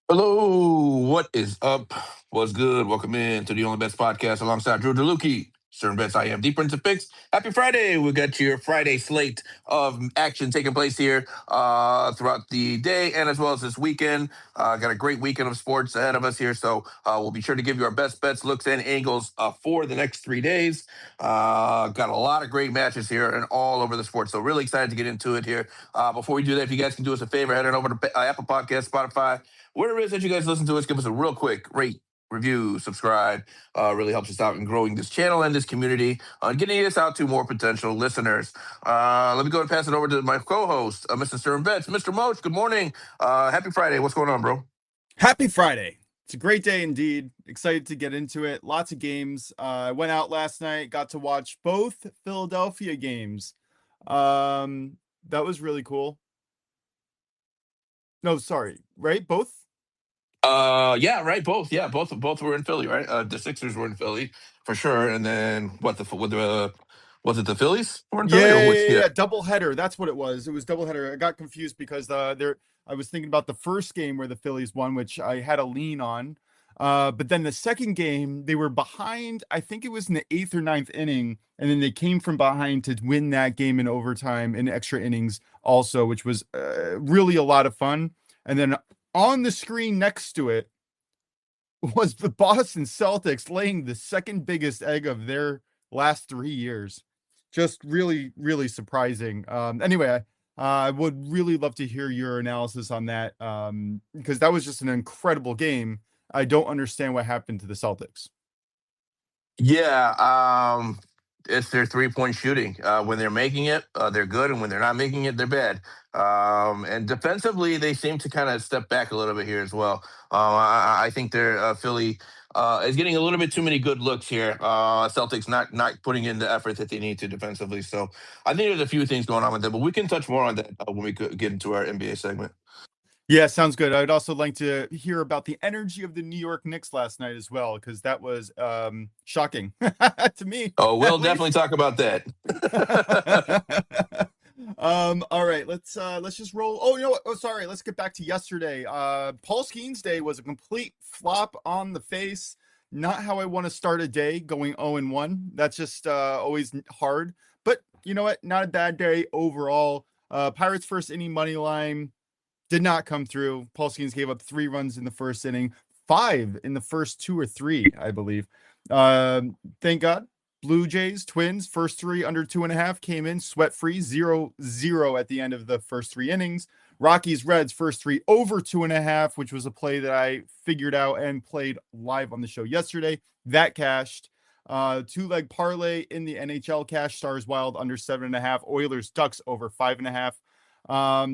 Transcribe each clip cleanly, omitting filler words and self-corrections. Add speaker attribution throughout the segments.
Speaker 1: Hello, what is up? What's good? Welcome in to the OnlyBets podcast alongside DrewDelucchi, SternBets. I am the PrinceOfPicks. Happy Friday! We got your Friday slate of action taking place here throughout the day and as well as this weekend. Got a great weekend of sports ahead of us here, so we'll be sure to give you our best bets, looks, and angles for the next 3 days. Got a lot of great matches here and all over the sports, so really excited to get into it here. Before we do that, if you guys can do us a favor, head on over to Apple Podcasts, Spotify, whatever it is that you guys listen to us, give us a real quick rate, review, subscribe. Really helps us out in growing this channel and this community, getting this out to more potential listeners. Let me go and pass it over to my co-host, Mr. SternBets. Mr. Moach, good morning. Happy Friday. What's going on, bro?
Speaker 2: Happy Friday. It's a great day indeed. Excited to get into it. Lots of games. I went out last night, got to watch both Philadelphia games. That was really cool. No, sorry, right? Both?
Speaker 1: Yeah, right. Both. Yeah, both were in Philly, right? The Sixers were in Philly for sure. And then was it the Phillies were in Philly or which? Yeah.
Speaker 2: Double header. That's what it was. It was double header. I got confused because I was thinking about the first game where the Phillies won, which I had a lean on. But then the second game, they were behind. I think it was in the 8th or 9th inning, and then they came from behind to win that game in overtime in extra innings also, which was really a lot of fun. And then on the screen next to it was the Boston Celtics laying the second biggest egg of their last 3 years. Just really, really surprising. Anyway, I would really love to hear your analysis on that because that was just an incredible game. I don't understand what happened to the Celtics.
Speaker 1: Yeah, it's their 3-point shooting. When they're making it, they're good, and when they're not making it, they're bad. And defensively, they seem to kind of step back a little bit here as well. I think their Philly is getting a little bit too many good looks here. Celtics not putting in the effort that they need to defensively. So I think there's a few things going on with them, but we can touch more on that when we get into our NBA segment.
Speaker 2: Yeah, sounds good. I'd also like to hear about the energy of the New York Knicks last night as well, because that was shocking to me.
Speaker 1: Oh, we'll definitely talk about that.
Speaker 2: All right, let's just roll. Oh, you know what? Oh, sorry. Let's get back to yesterday. Paul Skeens Day was a complete flop on the face. Not how I want to start a day, going 0-1. That's just always hard. But you know what? Not a bad day overall. Pirates first inning money line did not come through. Paul Skeens gave up 3 runs in the first inning, 5 in the first 2 or 3, I believe. Thank God. Blue Jays, Twins, first 3 under 2.5 came in sweat-free, 0-0 at the end of the first 3 innings. Rockies, Reds, first 3 over 2.5, which was a play that I figured out and played live on the show yesterday. That cashed. 2-leg parlay in the NHL cash. Stars Wild under 7.5. Oilers, Ducks over 5.5.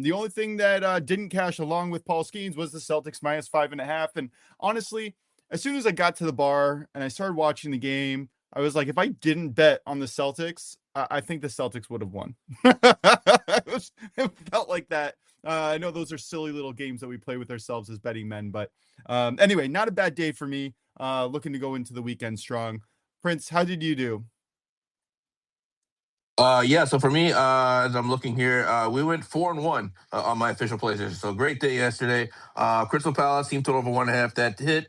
Speaker 2: The only thing that didn't cash along with Paul Skeens was the Celtics minus 5.5. And honestly, as soon as I got to the bar and I started watching the game, I was like, if I didn't bet on the Celtics, I think the Celtics would have won. It felt like that. I know those are silly little games that we play with ourselves as betting men, but anyway, not a bad day for me. Looking to go into the weekend strong. Prince, how did you do?
Speaker 1: Yeah, so for me, as I'm looking here, we went 4-1 on my official PlayStation. So great day yesterday. Crystal Palace team total over 1.5 that hit.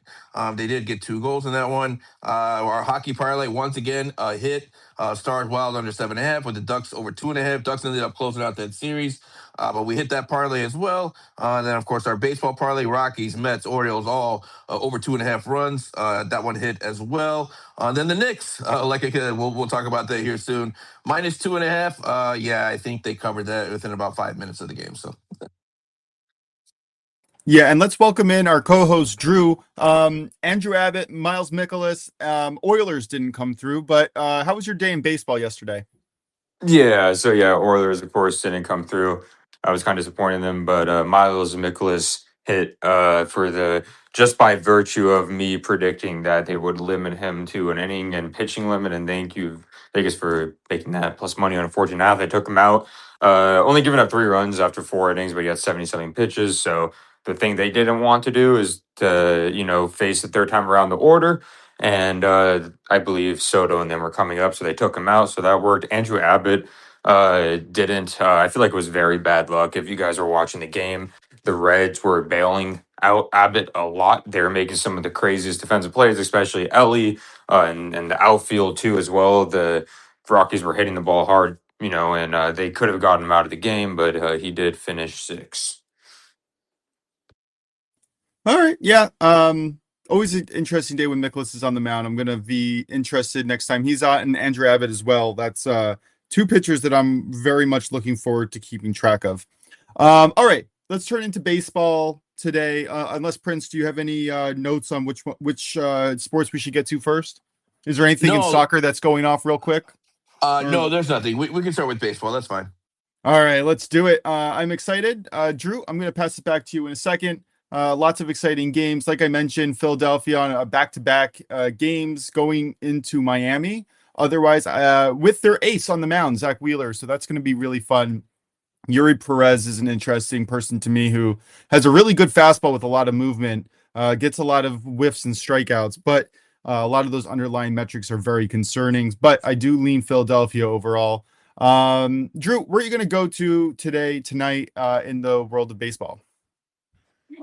Speaker 1: They did get 2 goals in that one. Our hockey parlay once again hit. Stars Wild under 7.5 with the Ducks over 2.5. Ducks ended up closing out that series, but we hit that parlay as well. Then of course our baseball parlay, Rockies, Mets, Orioles, all over 2.5 runs. That one hit as well. Then the Knicks, like I said, we'll talk about that here soon. Minus 2.5. Yeah, I think they covered that within about 5 minutes of the game. So.
Speaker 2: Yeah, and let's welcome in our co-host Drew. Andrew Abbott, Miles Mikolas. Oilers didn't come through, but how was your day in baseball yesterday?
Speaker 3: Yeah, Oilers of course didn't come through. I was kind of disappointed in them, but Miles Mikolas hit for the just by virtue of me predicting that they would limit him to an inning and pitching limit. And thank you, Vegas, for making that plus money on a 14.5. They took him out, only giving up 3 runs after 4 innings, but he had 77 pitches. So the thing they didn't want to do is to face the third time around the order. And I believe Soto and them were coming up, so they took him out. So that worked. Andrew Abbott didn't. I feel like it was very bad luck. If you guys are watching the game, the Reds were bailing out Abbott a lot. They were making some of the craziest defensive plays, especially Ellie and the outfield too as well. The Rockies were hitting the ball hard, and they could have gotten him out of the game, but he did finish 6.
Speaker 2: All right. Yeah. Always an interesting day when Nicholas is on the mound. I'm gonna be interested next time he's out, and Andrew Abbott as well. That's 2 pitchers that I'm very much looking forward to keeping track of. All right, let's turn into baseball today. Unless Prince, do you have any notes on which sports we should get to first? Is there anything in
Speaker 1: No.
Speaker 2: soccer that's going off real quick?
Speaker 1: No, there's nothing. We can start with baseball. That's fine.
Speaker 2: All right, let's do it. I'm excited. Drew, I'm going to pass it back to you in a second. Lots of exciting games. Like I mentioned, Philadelphia on a back-to-back games going into Miami. Otherwise, with their ace on the mound, Zach Wheeler. So that's going to be really fun. Yuri Perez is an interesting person to me who has a really good fastball with a lot of movement, gets a lot of whiffs and strikeouts, but a lot of those underlying metrics are very concerning. But I do lean Philadelphia overall. Drew, where are you going to go to tonight in the world of baseball?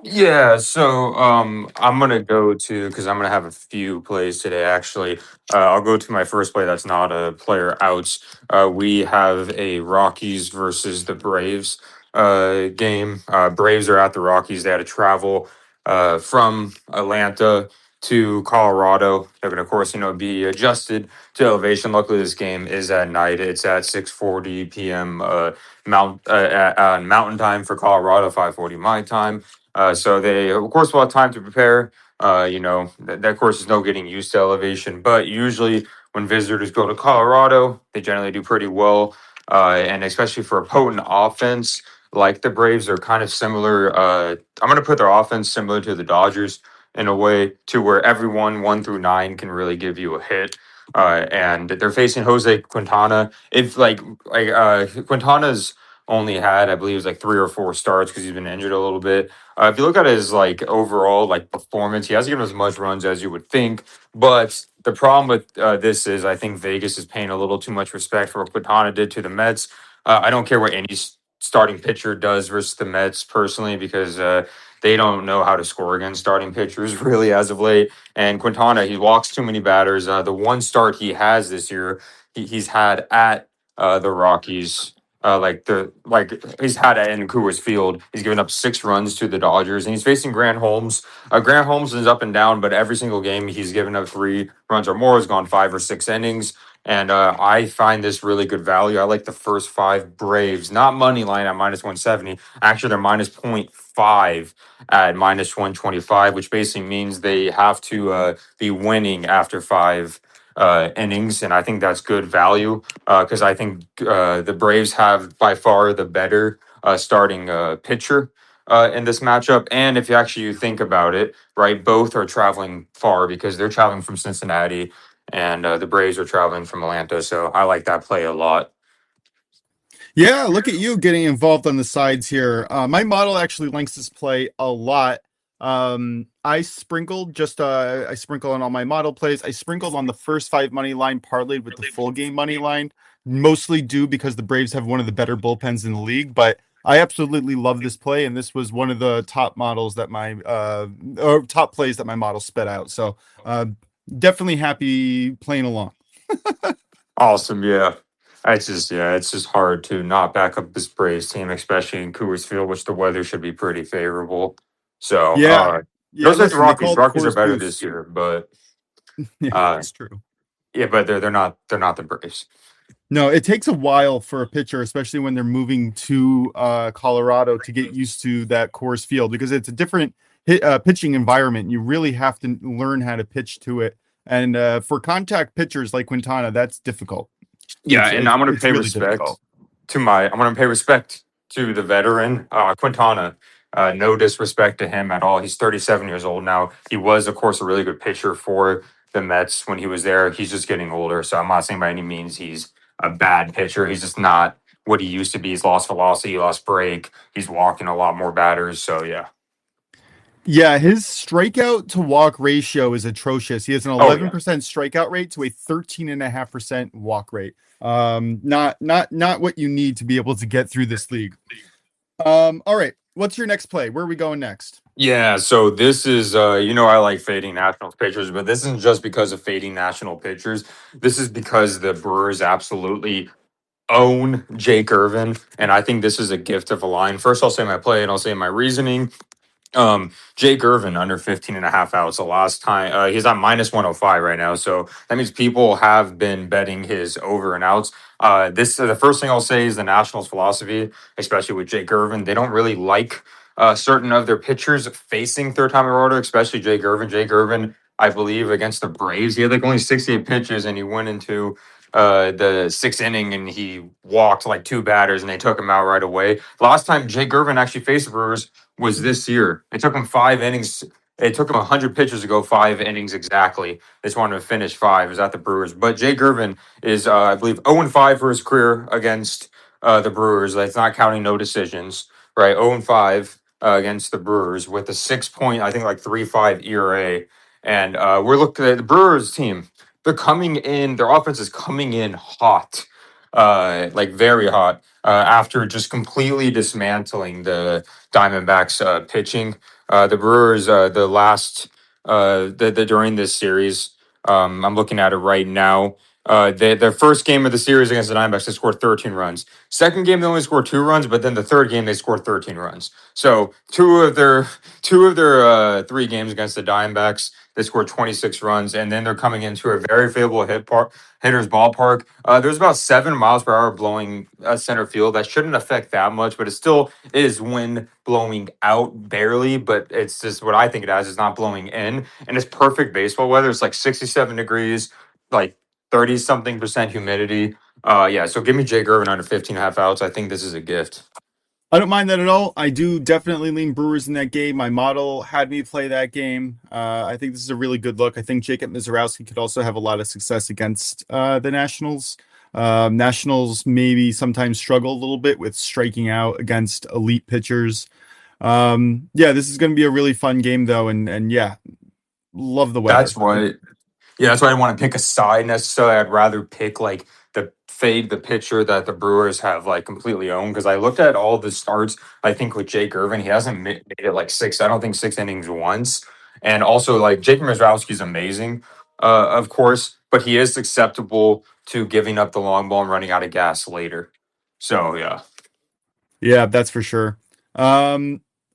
Speaker 3: Yeah, so I'm gonna go to because I'm gonna have a few plays today. Actually, I'll go to my first play. That's not a player outs. We have a Rockies versus the Braves game. Braves are at the Rockies. They had to travel from Atlanta to Colorado. They're gonna, of course, be adjusted to elevation. Luckily, this game is at night. It's at 6:40 p.m. Mountain time for Colorado, 5:40 my time. So they, of course, will have time to prepare. That of course is no getting used to elevation, but usually when visitors go to Colorado, they generally do pretty well. And especially for a potent offense like the Braves, are kind of similar. I'm going to put their offense similar to the Dodgers in a way to where everyone 1 through 9 can really give you a hit. And they're facing Jose Quintana. If Quintana's only had, I believe, it was like 3 or 4 starts because he's been injured a little bit. If you look at his overall performance, he hasn't given as much runs as you would think. But the problem with this is, I think Vegas is paying a little too much respect for what Quintana did to the Mets. I don't care what any starting pitcher does versus the Mets personally, because they don't know how to score against starting pitchers really as of late. And Quintana, he walks too many batters. The one start he has this year, he's had at the Rockies. He's had it in Coors Field. He's given up 6 runs to the Dodgers, and he's facing Grant Holmes. Grant Holmes is up and down, but every single game he's given up 3 runs or more. Has gone 5 or 6 innings, and I find this really good value. I like the first 5 Braves, not money line at -170. Actually, they're -0.5 at -125, which basically means they have to be winning after 5 innings, and I think that's good value because I think the Braves have by far the better starting pitcher in this matchup. And if you actually think about it, right, both are traveling far because they're traveling from Cincinnati and the Braves are traveling from Atlanta. So I like that play a lot.
Speaker 2: Yeah, look at you getting involved on the sides here. My model actually likes this play a lot. I sprinkle on all my model plays. I sprinkled on the first 5 money line, parlayed with the full game money line, mostly due because the Braves have one of the better bullpens in the league. But I absolutely love this play, and this was one of the top models that or top plays that my model spit out. So definitely happy playing along.
Speaker 3: Awesome, yeah. It's just hard to not back up this Braves team, especially in Coors Field, which the weather should be pretty favorable. So
Speaker 2: Yeah,
Speaker 3: those are the
Speaker 2: listen, they
Speaker 3: Rockies.
Speaker 2: call it
Speaker 3: Rockies are
Speaker 2: Coors
Speaker 3: better
Speaker 2: Boost.
Speaker 3: this year, but
Speaker 2: Yeah,
Speaker 3: uh,
Speaker 2: that's true.
Speaker 3: yeah, but they're not the Braves.
Speaker 2: No, it takes a while for a pitcher, especially when they're moving to Colorado, to get used to that Coors Field because it's a different pitching environment. You really have to learn how to pitch to it, and for contact pitchers like Quintana, that's difficult.
Speaker 3: Yeah, and I'm gonna
Speaker 2: It's
Speaker 3: pay
Speaker 2: really
Speaker 3: respect
Speaker 2: difficult.
Speaker 3: I'm gonna pay respect to the veteran, Quintana. No disrespect to him at all. He's 37 years old now. He was, of course, a really good pitcher for the Mets when he was there. He's just getting older, so I'm not saying by any means he's a bad pitcher. He's just not what he used to be. He's lost velocity, lost break. He's walking a lot more batters. So yeah.
Speaker 2: Yeah, his strikeout to walk ratio is atrocious. He has an
Speaker 3: Oh yeah.
Speaker 2: 11% strikeout rate to a 13.5% walk rate. Not what you need to be able to get through this league. All right. what's your next play? Where are we going next?
Speaker 3: Yeah, so this is I like fading Nationals pitchers, but this isn't just because of fading national pitchers. This is because the Brewers absolutely own Jake Irvin, and I think this is a gift of a line. First, I'll say my play and I'll say my reasoning. Jake Irvin under 15 and a half outs the last time. He's at minus 105 right now. So that means people have been betting his over and outs. The first thing I'll say is the Nationals philosophy, especially with Jake Irvin. They don't really like certain of their pitchers facing third time in order, especially Jake Irvin. Jake Irvin, I believe, against the Braves, he had like only 68 pitches and he went into the sixth inning and he walked like two batters and they took him out right away. Last time Jake Irvin actually faced the Brewers was this year. It took him 5 innings. It took him 100 pitches to go 5 innings exactly. They just wanted to finish five. It was at the Brewers. But Jake Irvin is, I believe, 0-5 for his career against the Brewers. That's not counting no decisions, right? 0-5 against the Brewers with a 6 point, I think, like 3.5 ERA. And we're looking at the Brewers team. They're coming in. Their offense is coming in hot, like very hot, after just completely dismantling the Diamondbacks pitching. The Brewers, the last during this series, I'm looking at it right now. Their first game of the series against the Diamondbacks, they scored 13 runs. Second game, they only scored 2 runs, but then the third game, they scored 13 runs. So two of their 3 games against the Diamondbacks, they scored 26 runs, and then they're coming into a very favorable hitter's ballpark. There's about 7 miles per hour blowing center field. That shouldn't affect that much, but it still is wind blowing out barely. But it's just what I think it has is not blowing in, and it's perfect baseball weather. It's like 67 degrees, like 30 something percent humidity. Yeah, so give me Jake Irvin under 15 and a half outs. I think this is a gift.
Speaker 2: I don't mind that at all. I do definitely lean Brewers in that game. My model had me play that game. I think this is a really good look. I think Jacob Mizorowski could also have a lot of success against the Nationals. Nationals maybe sometimes struggle a little bit with striking out against elite pitchers. Yeah, this is going to be a really fun game though, and yeah, love the weather.
Speaker 3: That's why. Yeah, that's why I don't want to pick a side necessarily. I'd rather pick like the pitcher that the Brewers have like completely owned. Because I looked at all the starts. I think with Jake Irvin, he hasn't made it like six. I don't think 6 innings once. And also like Jake Mizrowski is amazing, of course, but he is susceptible to giving up the long ball and running out of gas later. So yeah.
Speaker 2: Yeah, that's for sure.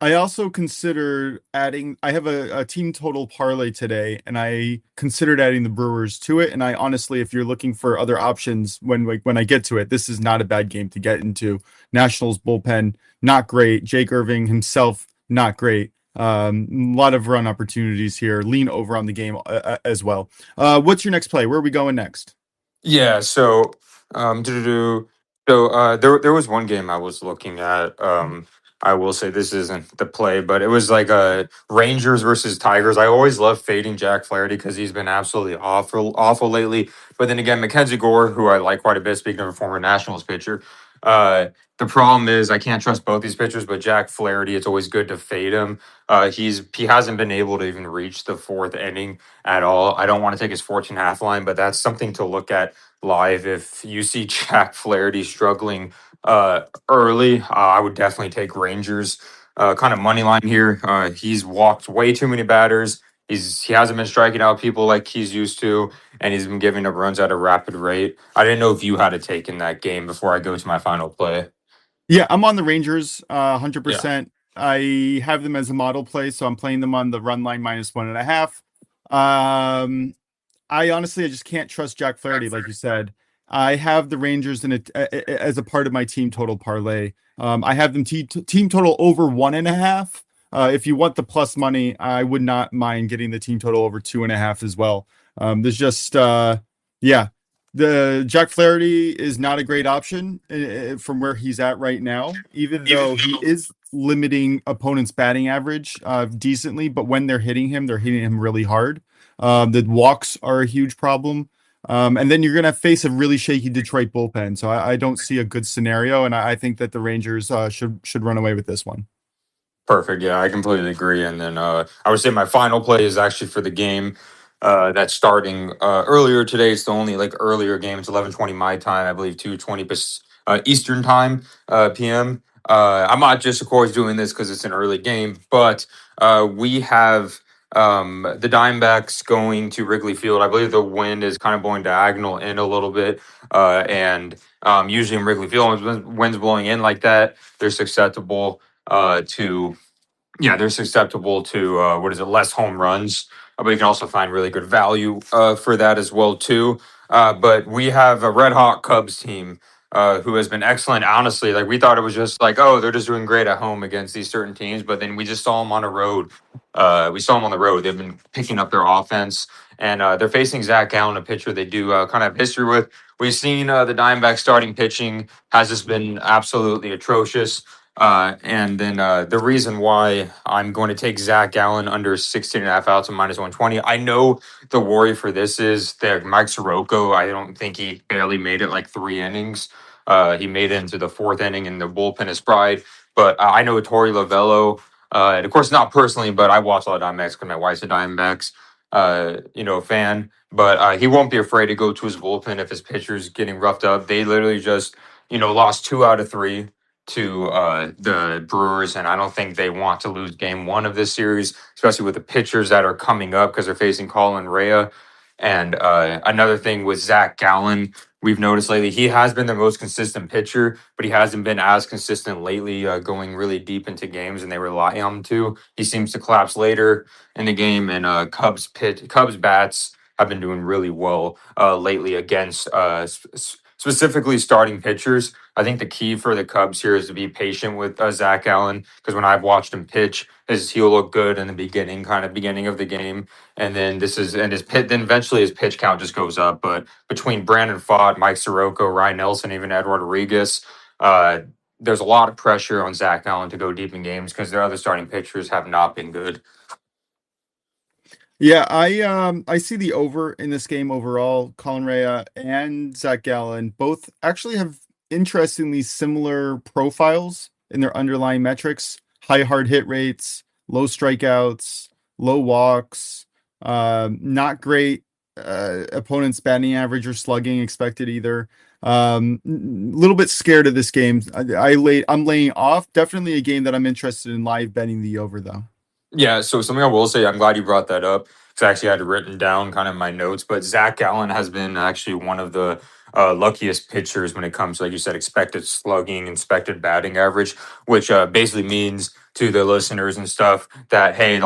Speaker 2: I also considered adding. I have a team total parlay today, and I considered adding the Brewers to it. And I honestly, if you're looking for other options when I get to it, this is not a bad game to get into. Nationals bullpen not great. Jake Irving himself not great. A lot of run opportunities here. Lean over on the game as well. What's your next play? Where are we going next?
Speaker 3: Yeah, so there was one game I was looking at. I will say this isn't the play, but it was like Rangers versus Tigers. I always love fading Jack Flaherty because he's been absolutely awful lately. But then again, Mackenzie Gore, who I like quite a bit, speaking of a former Nationals pitcher, the problem is I can't trust both these pitchers, but Jack Flaherty, it's always good to fade him. He hasn't been able to even reach the fourth inning at all. I don't want to take his 14.5 line, but that's something to look at live. If you see Jack Flaherty struggling early, I would definitely take Rangers kind of money line here. He's walked way too many batters. He hasn't been striking out people like he's used to, and he's been giving up runs at a rapid rate. I didn't know if you had a take in that game before I go to my final play.
Speaker 2: Yeah, I'm on the Rangers,
Speaker 3: Yeah.
Speaker 2: 100%. I have them as a model play, so I'm playing them on the run line -1.5. I honestly, I just can't trust Jack Flaherty, like you said. I have the Rangers in it as a part of my team total parlay. I have them team total over 1.5. If you want the plus money, I would not mind getting the team total over 2.5 as well. There's just, yeah, the Jack Flaherty is not a great option from where he's at right now, even though he is limiting opponents' batting average decently. But when they're hitting him really hard. The walks are a huge problem. And then you're going to face a really shaky Detroit bullpen. So I don't see a good scenario. And I think that the Rangers should run away with this one.
Speaker 3: Perfect. Yeah, I completely agree. And then I would say my final play is actually for the game that's starting earlier today. It's the only like earlier game. It's 11:20 my time, I believe 2:20 Eastern time, PM. I'm not just, of course, doing this because it's an early game, but we have the Diamondbacks going to Wrigley Field. I believe the wind is kind of blowing diagonal in a little bit, and usually in Wrigley Field, when wind's blowing in like that, they're susceptible to they're susceptible to less home runs. But you can also find really good value for that as well too. But we have a red hot Cubs team who has been excellent. Honestly, like we thought it was just like, oh, they're just doing great at home against these certain teams, but then we just saw them on the road. We saw them on the road. They've been picking up their offense, and they're facing Zach Gallen, a pitcher they do kind of have history with. We've seen the Diamondbacks starting pitching has just been absolutely atrocious. And then the reason why I'm going to take Zach Gallen under 16 and a half outs and minus 120. I know the worry for this is that Mike Soroka, I don't think he barely made it like 3 innings. He made it into the 4th inning and the bullpen is fried. But I know Torey Lovello, and of course, not personally, but I watch a lot of Diamondbacks because my wife's a Diamondbacks, fan. But he won't be afraid to go to his bullpen if his pitcher's getting roughed up. They literally just, lost 2 out of 3 to the Brewers, and I don't think they want to lose game 1 of this series, especially with the pitchers that are coming up because they're facing Colin Rea. And another thing with Zach Gallen, we've noticed lately, he has been the most consistent pitcher, but he hasn't been as consistent lately, going really deep into games, and they rely on him to. He seems to collapse later in the game, and Cubs bats have been doing really well lately against specifically starting pitchers. I think the key for the Cubs here is to be patient with Zach Allen, because when I've watched him pitch, he'll look good in the beginning of the game, and then then eventually his pitch count just goes up. But between Brandon Pfaadt, Mike Soroka, Ryan Nelson, even Edward Rodriguez, there's a lot of pressure on Zach Allen to go deep in games because their other starting pitchers have not been good.
Speaker 2: Yeah, I see the over in this game overall. Colin Rea and Zach Gallen both actually have interestingly similar profiles in their underlying metrics: high hard hit rates, low strikeouts, low walks, not great opponent's batting average or slugging expected either. Little bit scared of this game. I'm laying off. Definitely a game that I'm interested in live betting the over though.
Speaker 3: Yeah, so something I will say, I'm glad you brought that up because I actually had it written down kind of in my notes. But Zach Gallen has been actually one of the luckiest pitchers when it comes to, like you said, expected slugging, expected batting average, which basically means to the listeners and stuff that, hey,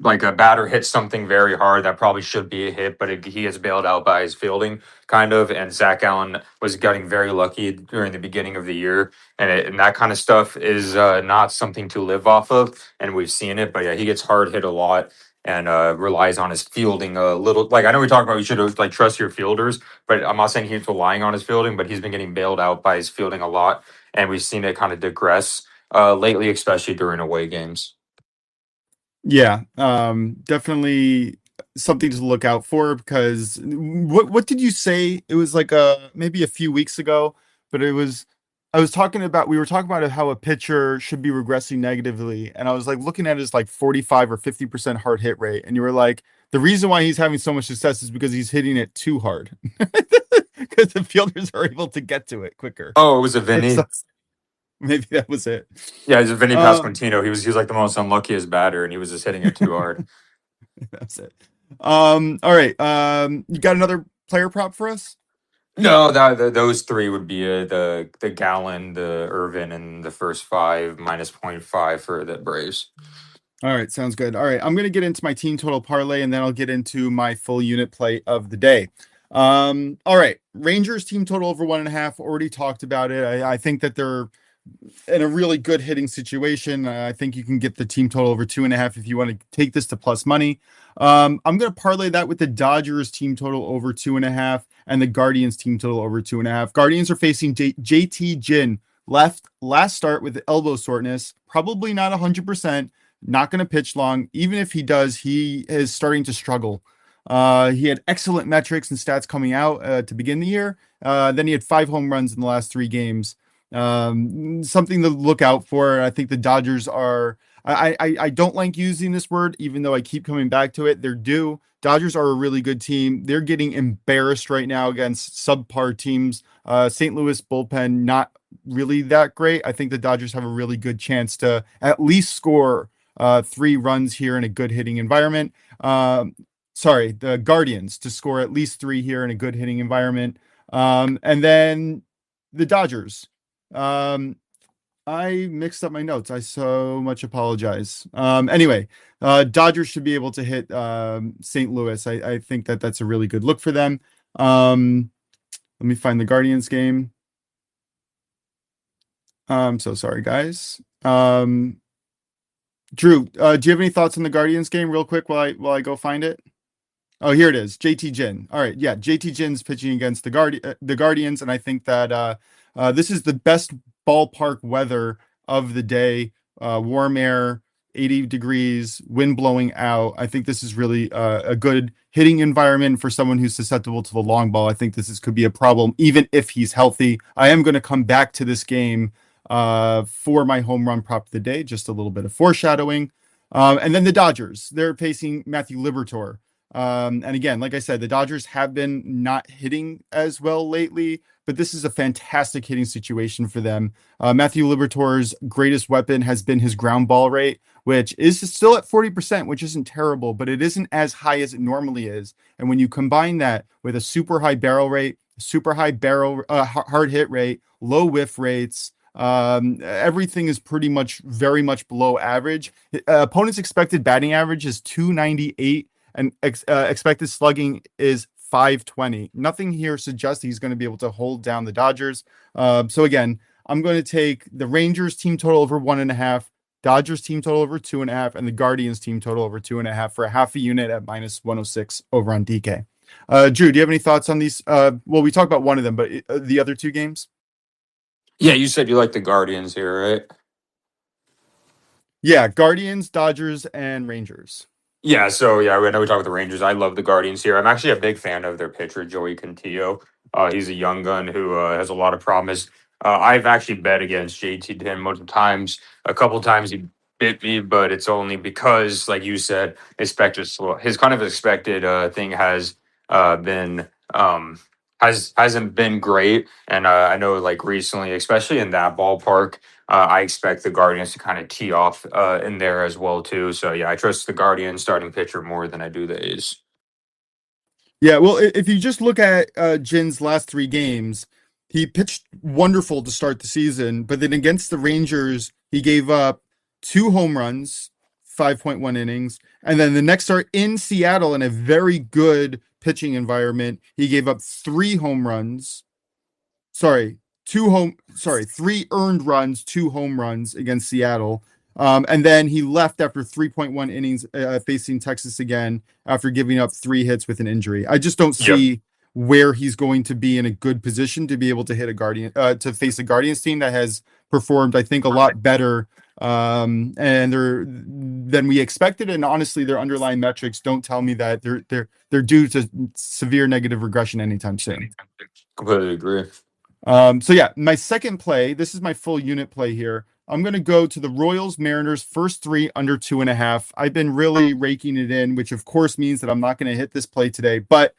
Speaker 3: like a batter hits something very hard that probably should be a hit, but he gets bailed out by his fielding, kind of. And Zach Gallen was getting very lucky during the beginning of the year, and that kind of stuff is not something to live off of, and we've seen it. But yeah, he gets hard hit a lot and relies on his fielding a little. Like, I know we talk about you should like trust your fielders, but I'm not saying he's relying on his fielding, but he's been getting bailed out by his fielding a lot, and we've seen it kind of digress lately, especially during away games.
Speaker 2: Yeah, definitely something to look out for, because what did you say? It was like maybe a few weeks ago, but we were talking about how a pitcher should be regressing negatively, and I was like looking at his like 45 or 50% hard hit rate, and you were like, the reason why he's having so much success is because he's hitting it too hard, because the fielders are able to get to it quicker.
Speaker 3: Oh, it was a Vinny.
Speaker 2: Maybe that was it.
Speaker 3: Yeah, it's a Vinny Pasquantino. He was like the most unluckiest batter, and he was just hitting it too hard.
Speaker 2: That's it. All right. You got another player prop for us?
Speaker 3: No, those 3 would be the Gallen, the Irvin, and the first 5 minus 0.5 for the Braves.
Speaker 2: All right, sounds good. All right, I'm going to get into my team total parlay, and then I'll get into my full unit play of the day. All right, Rangers team total over 1.5. Already talked about it. I think that they're in a really good hitting situation. I think you can get the team total over 2.5 if you want to take this to plus money. I'm going to parlay that with the Dodgers team total over 2.5 and the Guardians team total over 2.5. Guardians are facing JT Ginn, last start with elbow soreness, probably not 100%, not going to pitch long. Even if he does, he is starting to struggle. He had excellent metrics and stats coming out to begin the year. Then he had 5 home runs in the last 3 games. Something to look out for. I think the Dodgers are I don't like using this word, even though I keep coming back to it. They're due. Dodgers are a really good team. They're getting embarrassed right now against subpar teams. St. Louis bullpen, not really that great. I think the Dodgers have a really good chance to at least score 3 runs here in a good hitting environment. Sorry, the Guardians to score at least 3 here in a good hitting environment. And then the Dodgers. I mixed up my notes. I so much apologize. Anyway, Dodgers should be able to hit St. Louis. I think that's a really good look for them. Let me find the Guardians game. I'm so sorry, guys. Drew, do you have any thoughts on the Guardians game real quick while I go find it? Oh, here it is. JT Ginn. All right. Yeah. JT Ginn's pitching against the Guardians. And I think that this is the best ballpark weather of the day. Warm air, 80 degrees, wind blowing out. I think this is really a good hitting environment for someone who's susceptible to the long ball. I think could be a problem, even if he's healthy. I am going to come back to this game for my home run prop of the day. Just a little bit of foreshadowing. And then the Dodgers. They're facing Matthew Liberatore. And again, like I said, the Dodgers have been not hitting as well lately, but this is a fantastic hitting situation for them. Matthew Liberatore's greatest weapon has been his ground ball rate, which is still at 40%, which isn't terrible, but it isn't as high as it normally is. And when you combine that with a super high barrel rate, super high hard hit rate, low whiff rates, everything is pretty much very much below average. Opponent's expected batting average is 298. And expected slugging is 520. Nothing here suggests he's going to be able to hold down the Dodgers. So again, I'm going to take the Rangers team total over 1.5, Dodgers team total over 2.5, and the Guardians team total over 2.5 for a half a unit at -106 over on DK. Drew, do you have any thoughts on these? Well, we talked about one of them, but the other 2 games?
Speaker 3: Yeah, you said you like the Guardians here, right?
Speaker 2: Yeah, Guardians, Dodgers, and Rangers.
Speaker 3: Yeah, so yeah, I know we talked about the Rangers. I love the Guardians here. I'm actually a big fan of their pitcher, Joey Cantillo. He's a young gun who has a lot of promise. I've actually bet against JT Din multiple times. A couple times he bit me, but it's only because, like you said, his kind of expected thing has been hasn't been great. And I know like recently, especially in that ballpark, I expect the Guardians to kind of tee off in there as well too. So yeah, I trust the Guardians starting pitcher more than I do the A's.
Speaker 2: Yeah, well, if you just look at Jin's last 3 games, he pitched wonderful to start the season, but then against the Rangers, he gave up 2 home runs, 5.1 innings, and then the next start in Seattle in a very good pitching environment, he gave up 3 home runs. Sorry, 3 earned runs, 2 home runs against Seattle. And then he left after 3.1 innings facing Texas again after giving up 3 hits with an injury. I just don't see where he's going to be in a good position to be able to hit to face a Guardians team that has performed, I think, a lot better and than we expected. And honestly, their underlying metrics don't tell me that they're due to severe negative regression anytime soon.
Speaker 3: Completely agree.
Speaker 2: So yeah, my second play, this is my full unit play here. I'm going to go to the Royals Mariners first 3 under 2.5. I've been really raking it in, which of course means that I'm not going to hit this play today, but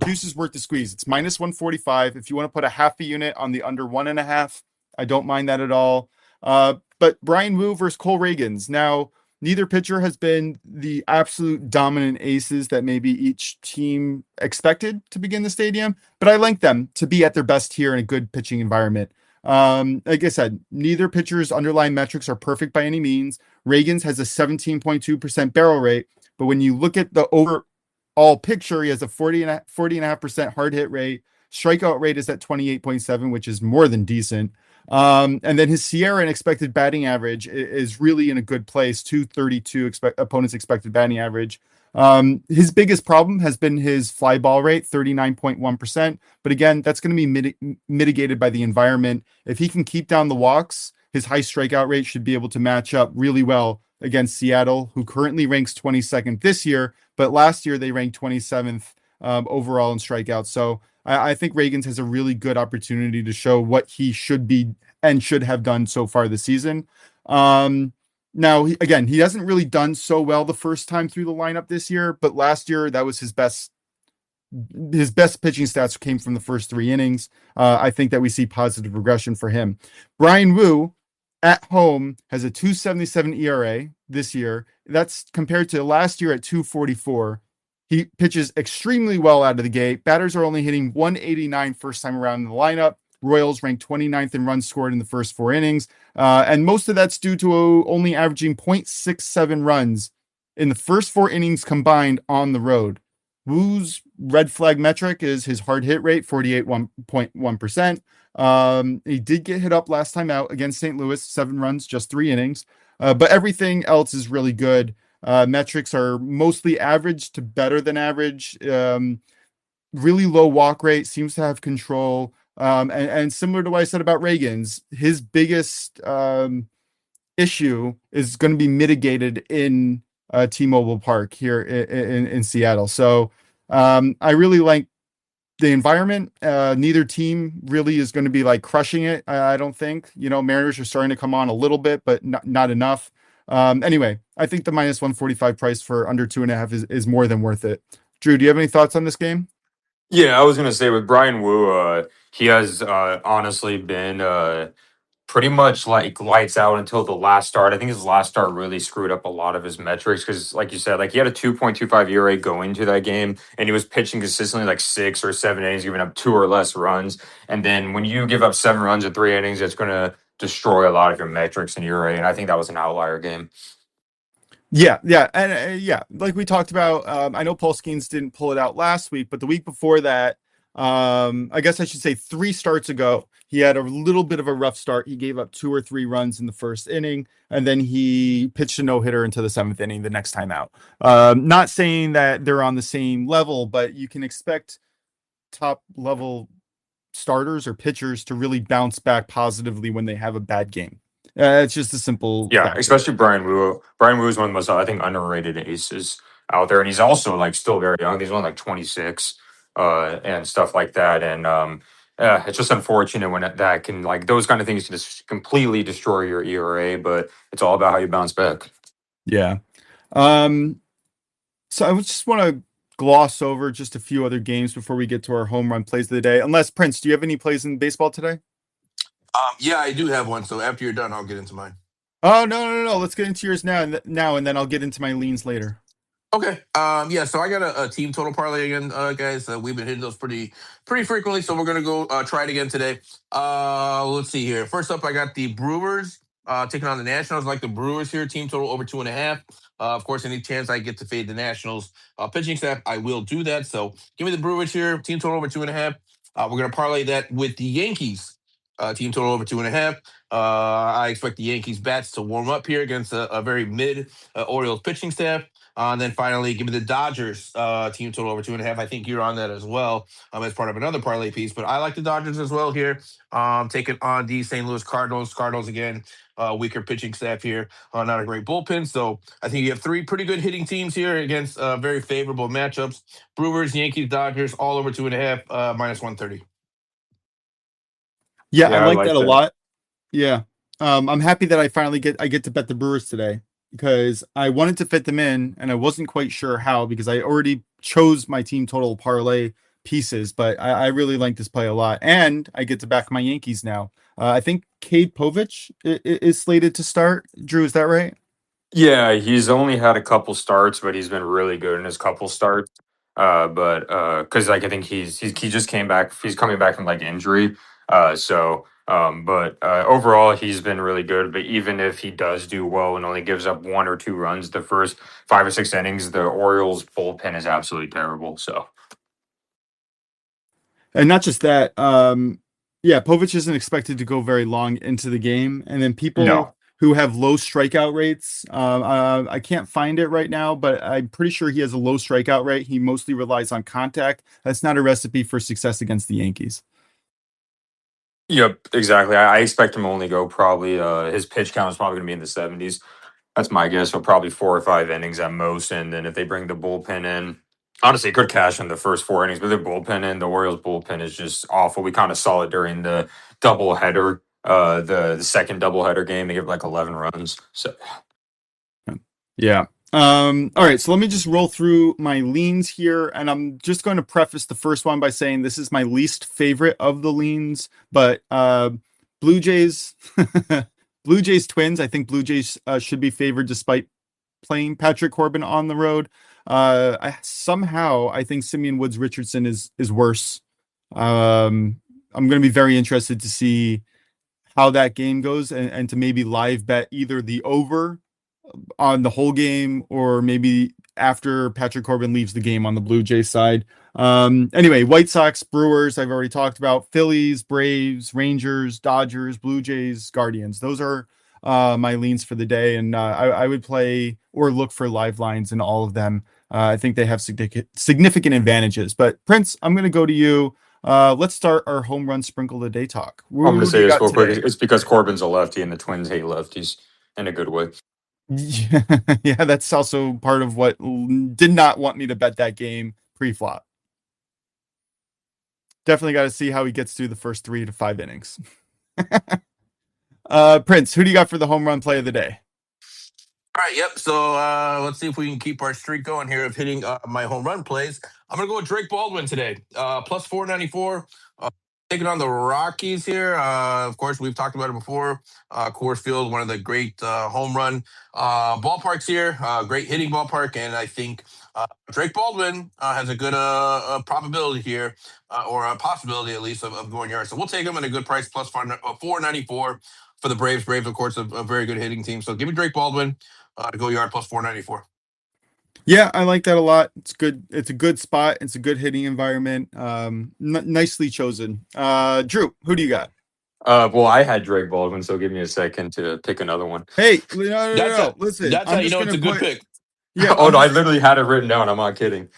Speaker 2: juice is worth the squeeze. It's -145. If you want to put a half a unit on the under 1.5, I don't mind that at all. But Brian Wu versus Cole Reagans. Now, neither pitcher has been the absolute dominant aces that maybe each team expected to begin the stadium, but I like them to be at their best here in a good pitching environment. Like I said, neither pitcher's underlying metrics are perfect by any means. Reagans has a 17.2% barrel rate, but when you look at the overall picture, he has a 40.5% hard hit rate. Strikeout rate is at 28.7, which is more than decent. And then his Sierra and expected batting average is really in a good place, 232 opponent's expected batting average. His biggest problem has been his fly ball rate, 39.1%. But again, that's going to be mitigated by the environment. If he can keep down the walks, his high strikeout rate should be able to match up really well against Seattle, who currently ranks 22nd this year, but last year they ranked 27th overall in strikeouts. So I think Reagans has a really good opportunity to show what he should be and should have done so far this season. Now, he hasn't really done so well the first time through the lineup this year, but last year that was his best pitching stats came from the first 3 innings. I think that we see positive regression for him. Brian Wu at home has a 2.77 ERA this year. That's compared to last year at 2.44. He pitches extremely well out of the gate. Batters are only hitting 189 first time around in the lineup. Royals ranked 29th in runs scored in the first 4 innings. And most of that's due to only averaging 0.67 runs in the first 4 innings combined on the road. Wu's red flag metric is his hard hit rate, 48.1%. He did get hit up last time out against St. Louis, 7 runs, just 3 innings. But everything else is really good. Metrics are mostly average to better than average. Really low walk rate, seems to have control. And similar to what I said about Reagan's, his biggest issue is going to be mitigated in T-Mobile Park here in Seattle. So I really like the environment. Neither team really is going to be like crushing it. I don't think. Mariners are starting to come on a little bit, but not enough. Anyway, I think the -145 price for under 2.5 is more than worth it. Drew, do you have any thoughts on this game?
Speaker 3: Yeah, I was gonna say with Brian Wu, he has honestly been pretty much like lights out until the last start. I think his last start really screwed up a lot of his metrics because, like you said, like he had a 2.25 ERA going into that game, and he was pitching consistently like 6 or 7 innings, giving up 2 or less runs. And then when you give up 7 runs in 3 innings, it's going to destroy a lot of your metrics in ERA. And I think that was an outlier game.
Speaker 2: Yeah, and like we talked about, I know Paul Skeens didn't pull it out last week, but the week before that, I guess I should say 3 starts ago, he had a little bit of a rough start. He gave up 2 or 3 runs in the first inning, and then he pitched a no-hitter into the 7th inning the next time out. Not saying that they're on the same level, but you can expect top-level starters or pitchers to really bounce back positively when they have a bad game. It's just a simple
Speaker 3: Yeah,
Speaker 2: fact.
Speaker 3: especially Brian Wu. Brian Wu is one of the most, I think, underrated aces out there, and he's also like still very young. He's only like 26, and stuff like that. And it's just unfortunate when that can like those kind of things can just completely destroy your ERA. But it's all about how you bounce back.
Speaker 2: Yeah. So I just want to gloss over just a few other games before we get to our home run plays of the day. Unless, Prince, do you have any plays in baseball today?
Speaker 1: Yeah, I do have one. So after you're done, I'll get into mine.
Speaker 2: Oh, no. Let's get into yours now, and then I'll get into my leans later.
Speaker 1: Okay. Yeah. So I got a team total parlay again, guys. We've been hitting those pretty frequently, so we're gonna go try it again today. Let's see here. First up, I got the Brewers taking on the Nationals. I like the Brewers here. Team total over 2.5. Of course, any chance I get to fade the Nationals pitching staff, I will do that. So give me the Brewers here. Team total over 2.5. We're gonna parlay that with the Yankees. Team total over 2.5. I expect the Yankees bats to warm up here against a very mid Orioles pitching staff. And then finally, give me the Dodgers team total over 2.5. I think you're on that as well as part of another parlay piece. But I like the Dodgers as well here. Taking on the St. Louis Cardinals. Cardinals again, weaker pitching staff here. Not a great bullpen. So I think you have 3 pretty good hitting teams here against very favorable matchups. Brewers, Yankees, Dodgers, all over 2.5, -130.
Speaker 2: Yeah, I
Speaker 3: Yeah, I
Speaker 2: like
Speaker 3: like
Speaker 2: that a
Speaker 3: that.
Speaker 2: lot. Yeah. I'm happy that I get to bet the Brewers today because I wanted to fit them in and I wasn't quite sure how because I already chose my team total parlay pieces, but I really like this play a lot. And I get to back my Yankees now. I think Cade Povich is slated to start. Drew, is that right?
Speaker 3: Yeah, he's only had a couple starts, but he's been really good in his couple starts. But because like I think he just came back. He's coming back from like injury. But overall he's been really good. But even if he does do well and only gives up 1 or 2 runs the first 5 or 6 innings, the Orioles bullpen is absolutely terrible. So
Speaker 2: And not just that, yeah, Povich isn't expected to go very long into the game. And then
Speaker 3: no.
Speaker 2: people who have low strikeout rates, I can't find it right now, but I'm pretty sure he has a low strikeout rate. He mostly relies on contact. That's not a recipe for success against the Yankees.
Speaker 3: Yep, exactly. I expect him to only go probably his pitch count is probably going to be in the 70s. That's my guess. So probably 4 or 5 innings at most. And then if they bring the bullpen in, honestly, it could cash in the first 4 innings, but their bullpen in, the Orioles bullpen is just awful. We kind of saw it during the doubleheader, the second doubleheader game. They gave like 11 runs. So
Speaker 2: Yeah. All right, so let me just roll through my leans here, and I'm just going to preface the first one by saying this is my least favorite of the leans, but Blue Jays, Blue Jays Twins. I think Blue Jays should be favored despite playing Patrick Corbin on the road. I think Simeon Woods Richardson is worse. I'm going to be very interested to see how that game goes, and to maybe live bet either the over on the whole game or maybe after Patrick Corbin leaves the game on the Blue Jays side. Anyway, White Sox, Brewers, I've already talked about. Phillies, Braves, Rangers, Dodgers, Blue Jays, Guardians. Those are my leans for the day, and I would play or look for live lines in all of them. I think they have significant advantages. But Prince, I'm going to go to you. Let's start our home run sprinkle the day talk.
Speaker 3: I'm going to
Speaker 2: Who do
Speaker 3: say
Speaker 2: you
Speaker 3: this
Speaker 2: got
Speaker 3: real quick.
Speaker 2: today?
Speaker 3: It's because Corbin's a lefty and the Twins hate lefties in a good way.
Speaker 2: Yeah, that's also part of what did not want me to bet that game pre-flop. Definitely got to see how he gets through the first 3 to 5 innings. Prince, who do you got for the home run play of the day?
Speaker 1: All right, yep. So let's see if we can keep our streak going here of hitting my home run plays. I'm gonna go with Drake Baldwin today, plus 494. Taking on the Rockies here. Of course, we've talked about it before. Coors Field, one of the great home run ballparks here. Great hitting ballpark, and I think Drake Baldwin has a good probability here, or a possibility at least of going yard. So we'll take him at a good price, plus 494 for the Braves. Braves, of course, a very good hitting team. So give me Drake Baldwin to go yard plus 494.
Speaker 2: Yeah, I like that a lot. It's good. It's a good spot. It's a good hitting environment. Nicely chosen. Drew, who do you got?
Speaker 3: Well, I had Drake Baldwin, so give me a second to pick another one.
Speaker 2: Hey, no. Listen,
Speaker 1: That's how
Speaker 2: I'm
Speaker 1: you
Speaker 2: just
Speaker 1: know
Speaker 2: gonna
Speaker 1: it's a good
Speaker 2: put.
Speaker 1: pick.
Speaker 2: Yeah,
Speaker 3: Oh no, I literally had it written down. I'm not kidding.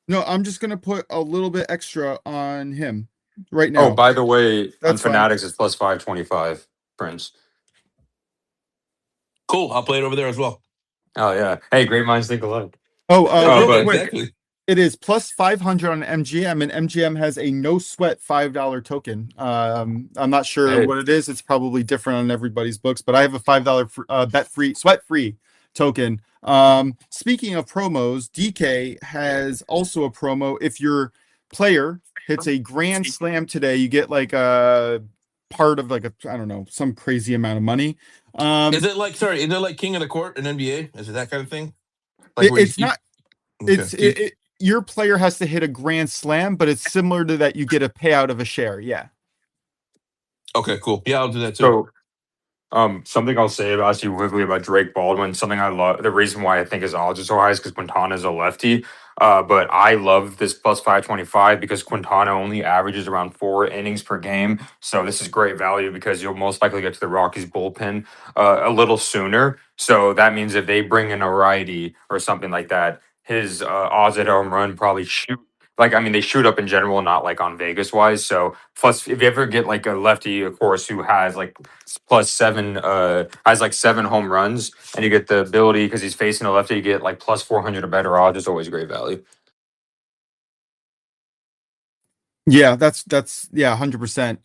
Speaker 2: no, I'm just gonna put a little bit extra on him right
Speaker 3: Oh,
Speaker 2: now.
Speaker 3: by the way, on
Speaker 2: That's fine.
Speaker 3: Fanatics it's plus 525. Prince.
Speaker 1: Cool. I'll play it over there as well.
Speaker 3: Oh yeah. Hey, great minds think alike.
Speaker 2: Oh, real
Speaker 3: But
Speaker 2: quick,
Speaker 1: Exactly.
Speaker 2: it is plus 500 on MGM, and MGM has a no sweat $5 token. I'm not sure
Speaker 3: hey,
Speaker 2: what it is. It's probably different on everybody's books, but I have a $5 bet free, sweat free token. Speaking of promos, DK has also a promo. If your player hits a grand slam today, you get like a part of like I don't know, some crazy amount of money.
Speaker 1: Is it like King of the Court in NBA? Is it that kind of thing? Like where
Speaker 2: It's not.
Speaker 1: okay.
Speaker 2: Your player has to hit a grand slam, but it's similar to that. You get a payout of a share. Yeah.
Speaker 1: Okay, cool. Yeah, I'll do that too.
Speaker 3: so something I'll say about actually quickly about Drake Baldwin, something I love. The reason why I think his odds are so high is because Quintana is a lefty. But I love this plus 525 because Quintana only averages around 4 innings per game. So this is great value because you'll most likely get to the Rockies bullpen a little sooner. So that means if they bring in a righty or something like that, his odds at home run probably shoot. Like, I mean, they shoot up in general, not like on Vegas wise. So, plus, if you ever get like a lefty, of course, who has like plus 7 has like 7 home runs, and you get the ability because he's facing a lefty, you get like plus 400 or better odds. It's always great value.
Speaker 2: Yeah, that's yeah, 100%.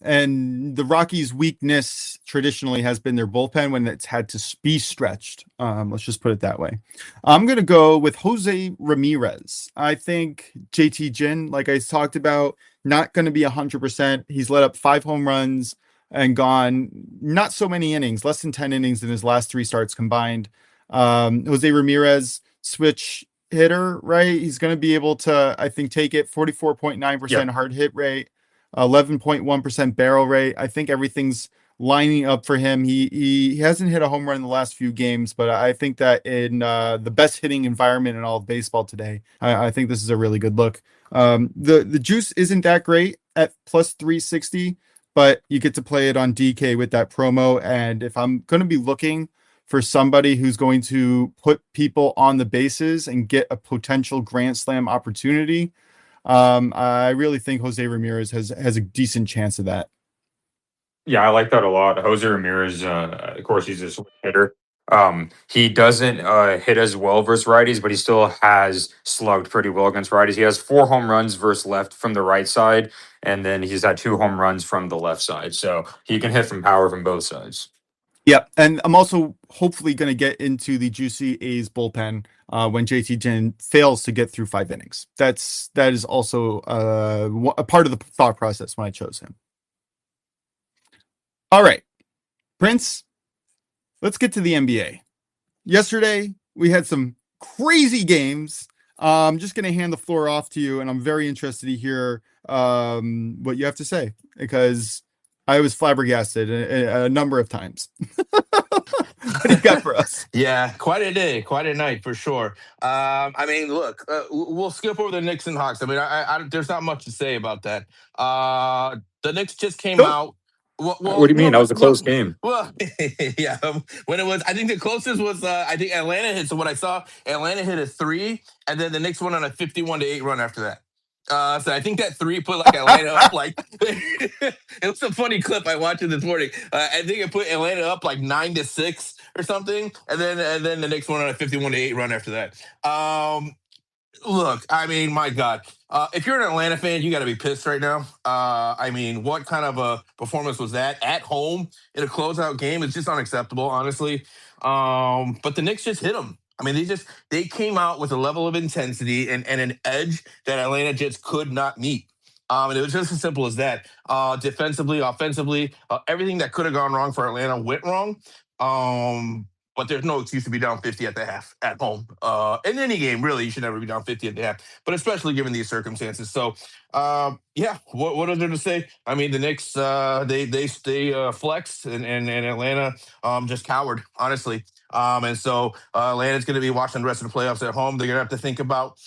Speaker 2: And the Rockies' weakness traditionally has been their bullpen when it's had to be stretched. Let's just put it that way. I'm gonna go with Jose Ramirez. I think JT Ginn, like I talked about, not going to be 100%. He's let up 5 home runs and gone not so many innings, less than 10 innings in his last 3 starts combined. Jose Ramirez switch hitter, right? He's going to be able to, I think, take it. 44.9% hard hit rate, 11.1% barrel rate. I think everything's lining up for him. He hasn't hit a home run in the last few games, but I think that in the best hitting environment in all of baseball today, I think this is a really good look. The juice isn't that great at plus 360, but you get to play it on DK with that promo. And if I'm going to be looking for somebody who's going to put people on the bases and get a potential grand slam opportunity, I really think Jose Ramirez has a decent chance of that.
Speaker 3: Yeah, I like that a lot. Jose Ramirez, of course, he's a switch hitter. He doesn't hit as well versus righties, but he still has slugged pretty well against righties. He has 4 home runs versus left from the right side, and then he's had 2 home runs from the left side. So he can hit from power from both sides.
Speaker 2: Yep, and I'm also hopefully going to get into the juicy A's bullpen when JT Jen fails to get through 5 innings. That is also a part of the thought process when I chose him. All right, Prince, let's get to the NBA. Yesterday, we had some crazy games. I'm just going to hand the floor off to you, and I'm very interested to hear what you have to say because I was flabbergasted a number of times. What do you got for us?
Speaker 1: Yeah, quite a day, quite a night for sure. I mean, look, we'll skip over the Knicks and Hawks. I mean, there's not much to say about that. The Knicks just came
Speaker 2: Don't.
Speaker 1: out. Well,
Speaker 3: What do you mean? That was a close
Speaker 1: well,
Speaker 3: game.
Speaker 1: well, yeah. When it was, I think the closest was, I think Atlanta hit. So what I saw, Atlanta hit a three, and then the Knicks went on a 51-8 run after that. So I think that three put like Atlanta up like it was a funny clip I watched it this morning. I think it put Atlanta up like 9-6 or something, and then the Knicks went on a 51-8 run after that. Look, I mean, my God, if you're an Atlanta fan, you got to be pissed right now. I mean, what kind of a performance was that at home in a closeout game? It's just unacceptable, honestly. But the Knicks just hit them. I mean, they came out with a level of intensity and an edge that Atlanta just could not meet. And it was just as simple as that. Defensively, offensively, everything that could have gone wrong for Atlanta went wrong. But there's no excuse to be down 50 at the half at home. In any game, really, you should never be down 50 at the half, but especially given these circumstances. So, yeah, what is there to say? I mean, the Knicks, they flexed, and Atlanta just cowered, honestly. And so Atlanta's going to be watching the rest of the playoffs at home. They're going to have to think about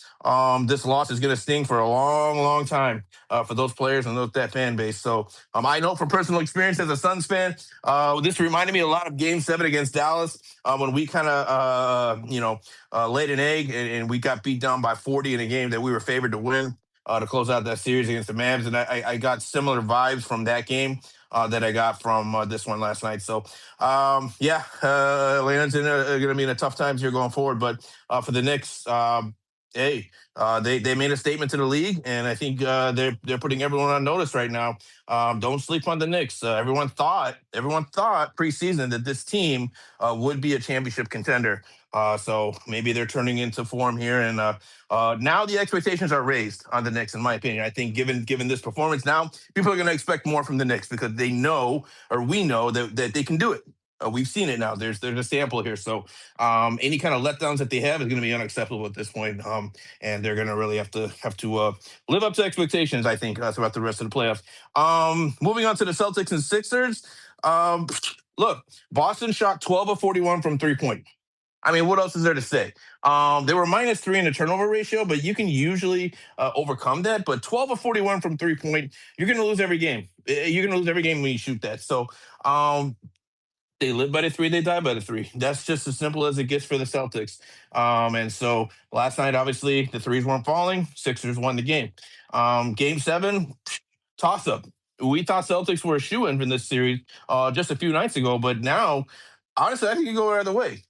Speaker 1: this loss is going to sting for a long, long time for those players and that fan base. So I know from personal experience as a Suns fan, this reminded me a lot of Game 7 against Dallas when we kind of, laid an egg and we got beat down by 40 in a game that we were favored to win to close out that series against the Mavs. And I got similar vibes from that game that I got from this one last night. So, yeah, Atlanta's going to be in a tough times here going forward. But for the Knicks, hey, they made a statement to the league, and I think they're putting everyone on notice right now. Don't sleep on the Knicks. Everyone thought preseason that this team would be a championship contender. So maybe they're turning into form here, and now the expectations are raised on the Knicks. In my opinion, I think given this performance, now people are going to expect more from the Knicks because they know, or we know that they can do it. We've seen it now. There's a sample here, so any kind of letdowns that they have is going to be unacceptable at this point. And they're going to really have to live up to expectations, I think, throughout the rest of the playoffs. Moving on to the Celtics and Sixers. Look, Boston shot 12 of 41 from 3-point. I mean, what else is there to say? They were -3 in the turnover ratio, but you can usually overcome that. But 12 of 41 from 3-point, you're going to lose every game. You're going to lose every game when you shoot that. So they live by the three, they die by the three. That's just as simple as it gets for the Celtics. And so last night, obviously, the threes weren't falling. Sixers won the game. Game 7, toss up. We thought Celtics were a shoo-in in this series just a few nights ago, but now, honestly, I think it could go either way.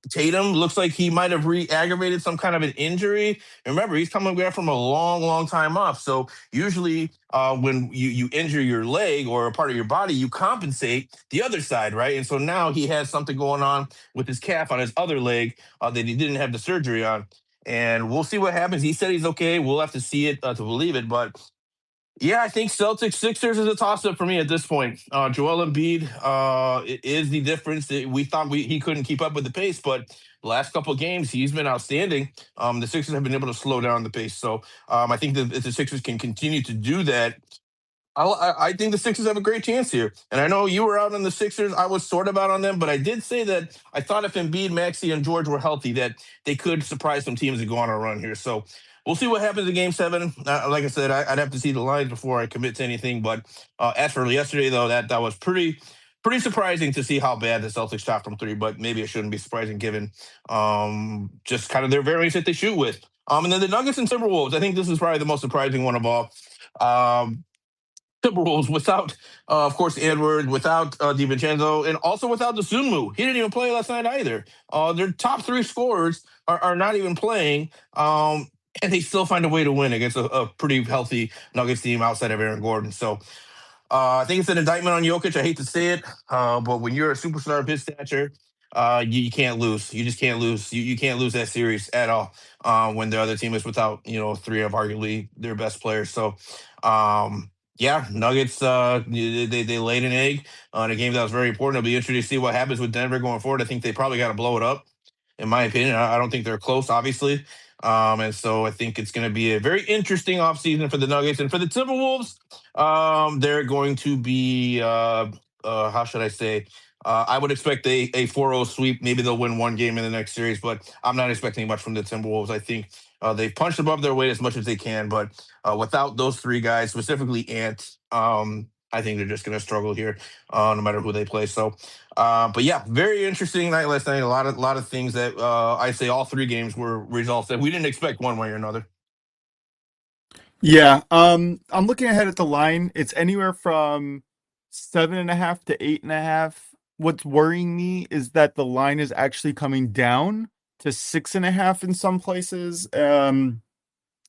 Speaker 1: Tatum looks like he might have re-aggravated some kind of an injury. Remember, he's coming back from a long, long time off. So usually when you injure your leg or a part of your body, you compensate the other side, right? And so now he has something going on with his calf on his other leg that he didn't have the surgery on. And we'll see what happens. He said he's okay. We'll have to see it to believe it. But yeah, I think Celtics Sixers is a toss up for me at this point. Joel Embiid is the difference. We thought he couldn't keep up with the pace, but the last couple of games he's been outstanding. The Sixers have been able to slow down the pace, so I think that if the Sixers can continue to do that, I think the Sixers have a great chance here. And I know you were out on the Sixers. I was sort of out on them, but I did say that I thought if Embiid, Maxey, and George were healthy, that they could surprise some teams and go on a run here. So we'll see what happens in Game 7. Like I said, I'd have to see the lines before I commit to anything. But as for yesterday, though, that was pretty surprising to see how bad the Celtics shot from three. But maybe it shouldn't be surprising given just kind of their variance that they shoot with. And then the Nuggets and Timberwolves. I think this is probably the most surprising one of all. Timberwolves without, of course, Edwards, without DiVincenzo, and also without the Sunmu. He didn't even play last night either. Their top 3 scorers are not even playing, and they still find a way to win against a pretty healthy Nuggets team outside of Aaron Gordon. So I think it's an indictment on Jokic. I hate to say it, but when you're a superstar of his stature, you can't lose. You just can't lose. You can't lose that series at all when the other team is without three of arguably their best players. So, yeah, Nuggets they laid an egg on a game that was very important. It'll be interesting to see what happens with Denver going forward. I think they probably got to blow it up, in my opinion. I don't think they're close, obviously. And so I think it's going to be a very interesting offseason for the Nuggets and for the Timberwolves. They're going to be, how should I say? I would expect a 4-0 sweep. Maybe they'll win one game in the next series, but I'm not expecting much from the Timberwolves. I think they've punched above their weight as much as they can, but without those three guys, specifically Ant, I think they're just going to struggle here, no matter who they play. So, but yeah, very interesting night last night. A lot of things that I say all three games were results that we didn't expect one way or another.
Speaker 2: Yeah, I'm looking ahead at the line. It's anywhere from 7.5 to 8.5. What's worrying me is that the line is actually coming down to 6.5 in some places,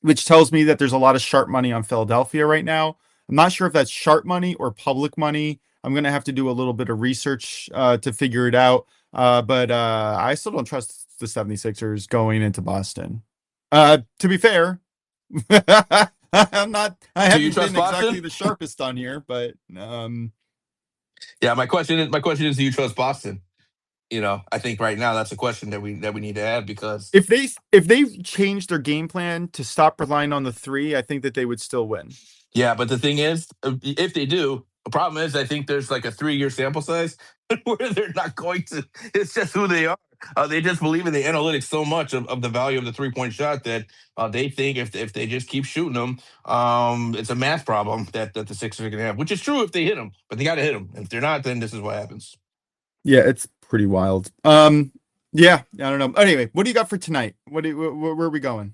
Speaker 2: which tells me that there's a lot of sharp money on Philadelphia right now. I'm not sure if that's sharp money or public money. I'm gonna have to do a little bit of research to figure it out. But I still don't trust the 76ers going into Boston. To be fair, I
Speaker 1: Do you
Speaker 2: haven't
Speaker 1: trust
Speaker 2: been exactly
Speaker 1: Boston?
Speaker 2: the sharpest on here, but
Speaker 1: Yeah, my question is, do you trust Boston? I think right now that's a question that we need to have because
Speaker 2: if they change their game plan to stop relying on the three, I think that they would still win.
Speaker 1: yeah, but the thing is, if they do, the problem is I think there's like a 3-year sample size where they're not going to. It's just who they are. They just believe in the analytics so much of the value of the 3-point shot that they think if they just keep shooting them, it's a math problem that the Sixers are going to have, which is true if they hit them, but they got to hit them. If they're not, then this is what happens.
Speaker 2: Yeah, it's pretty wild. Yeah, I don't know. Anyway, what do you got for tonight? Where are we going?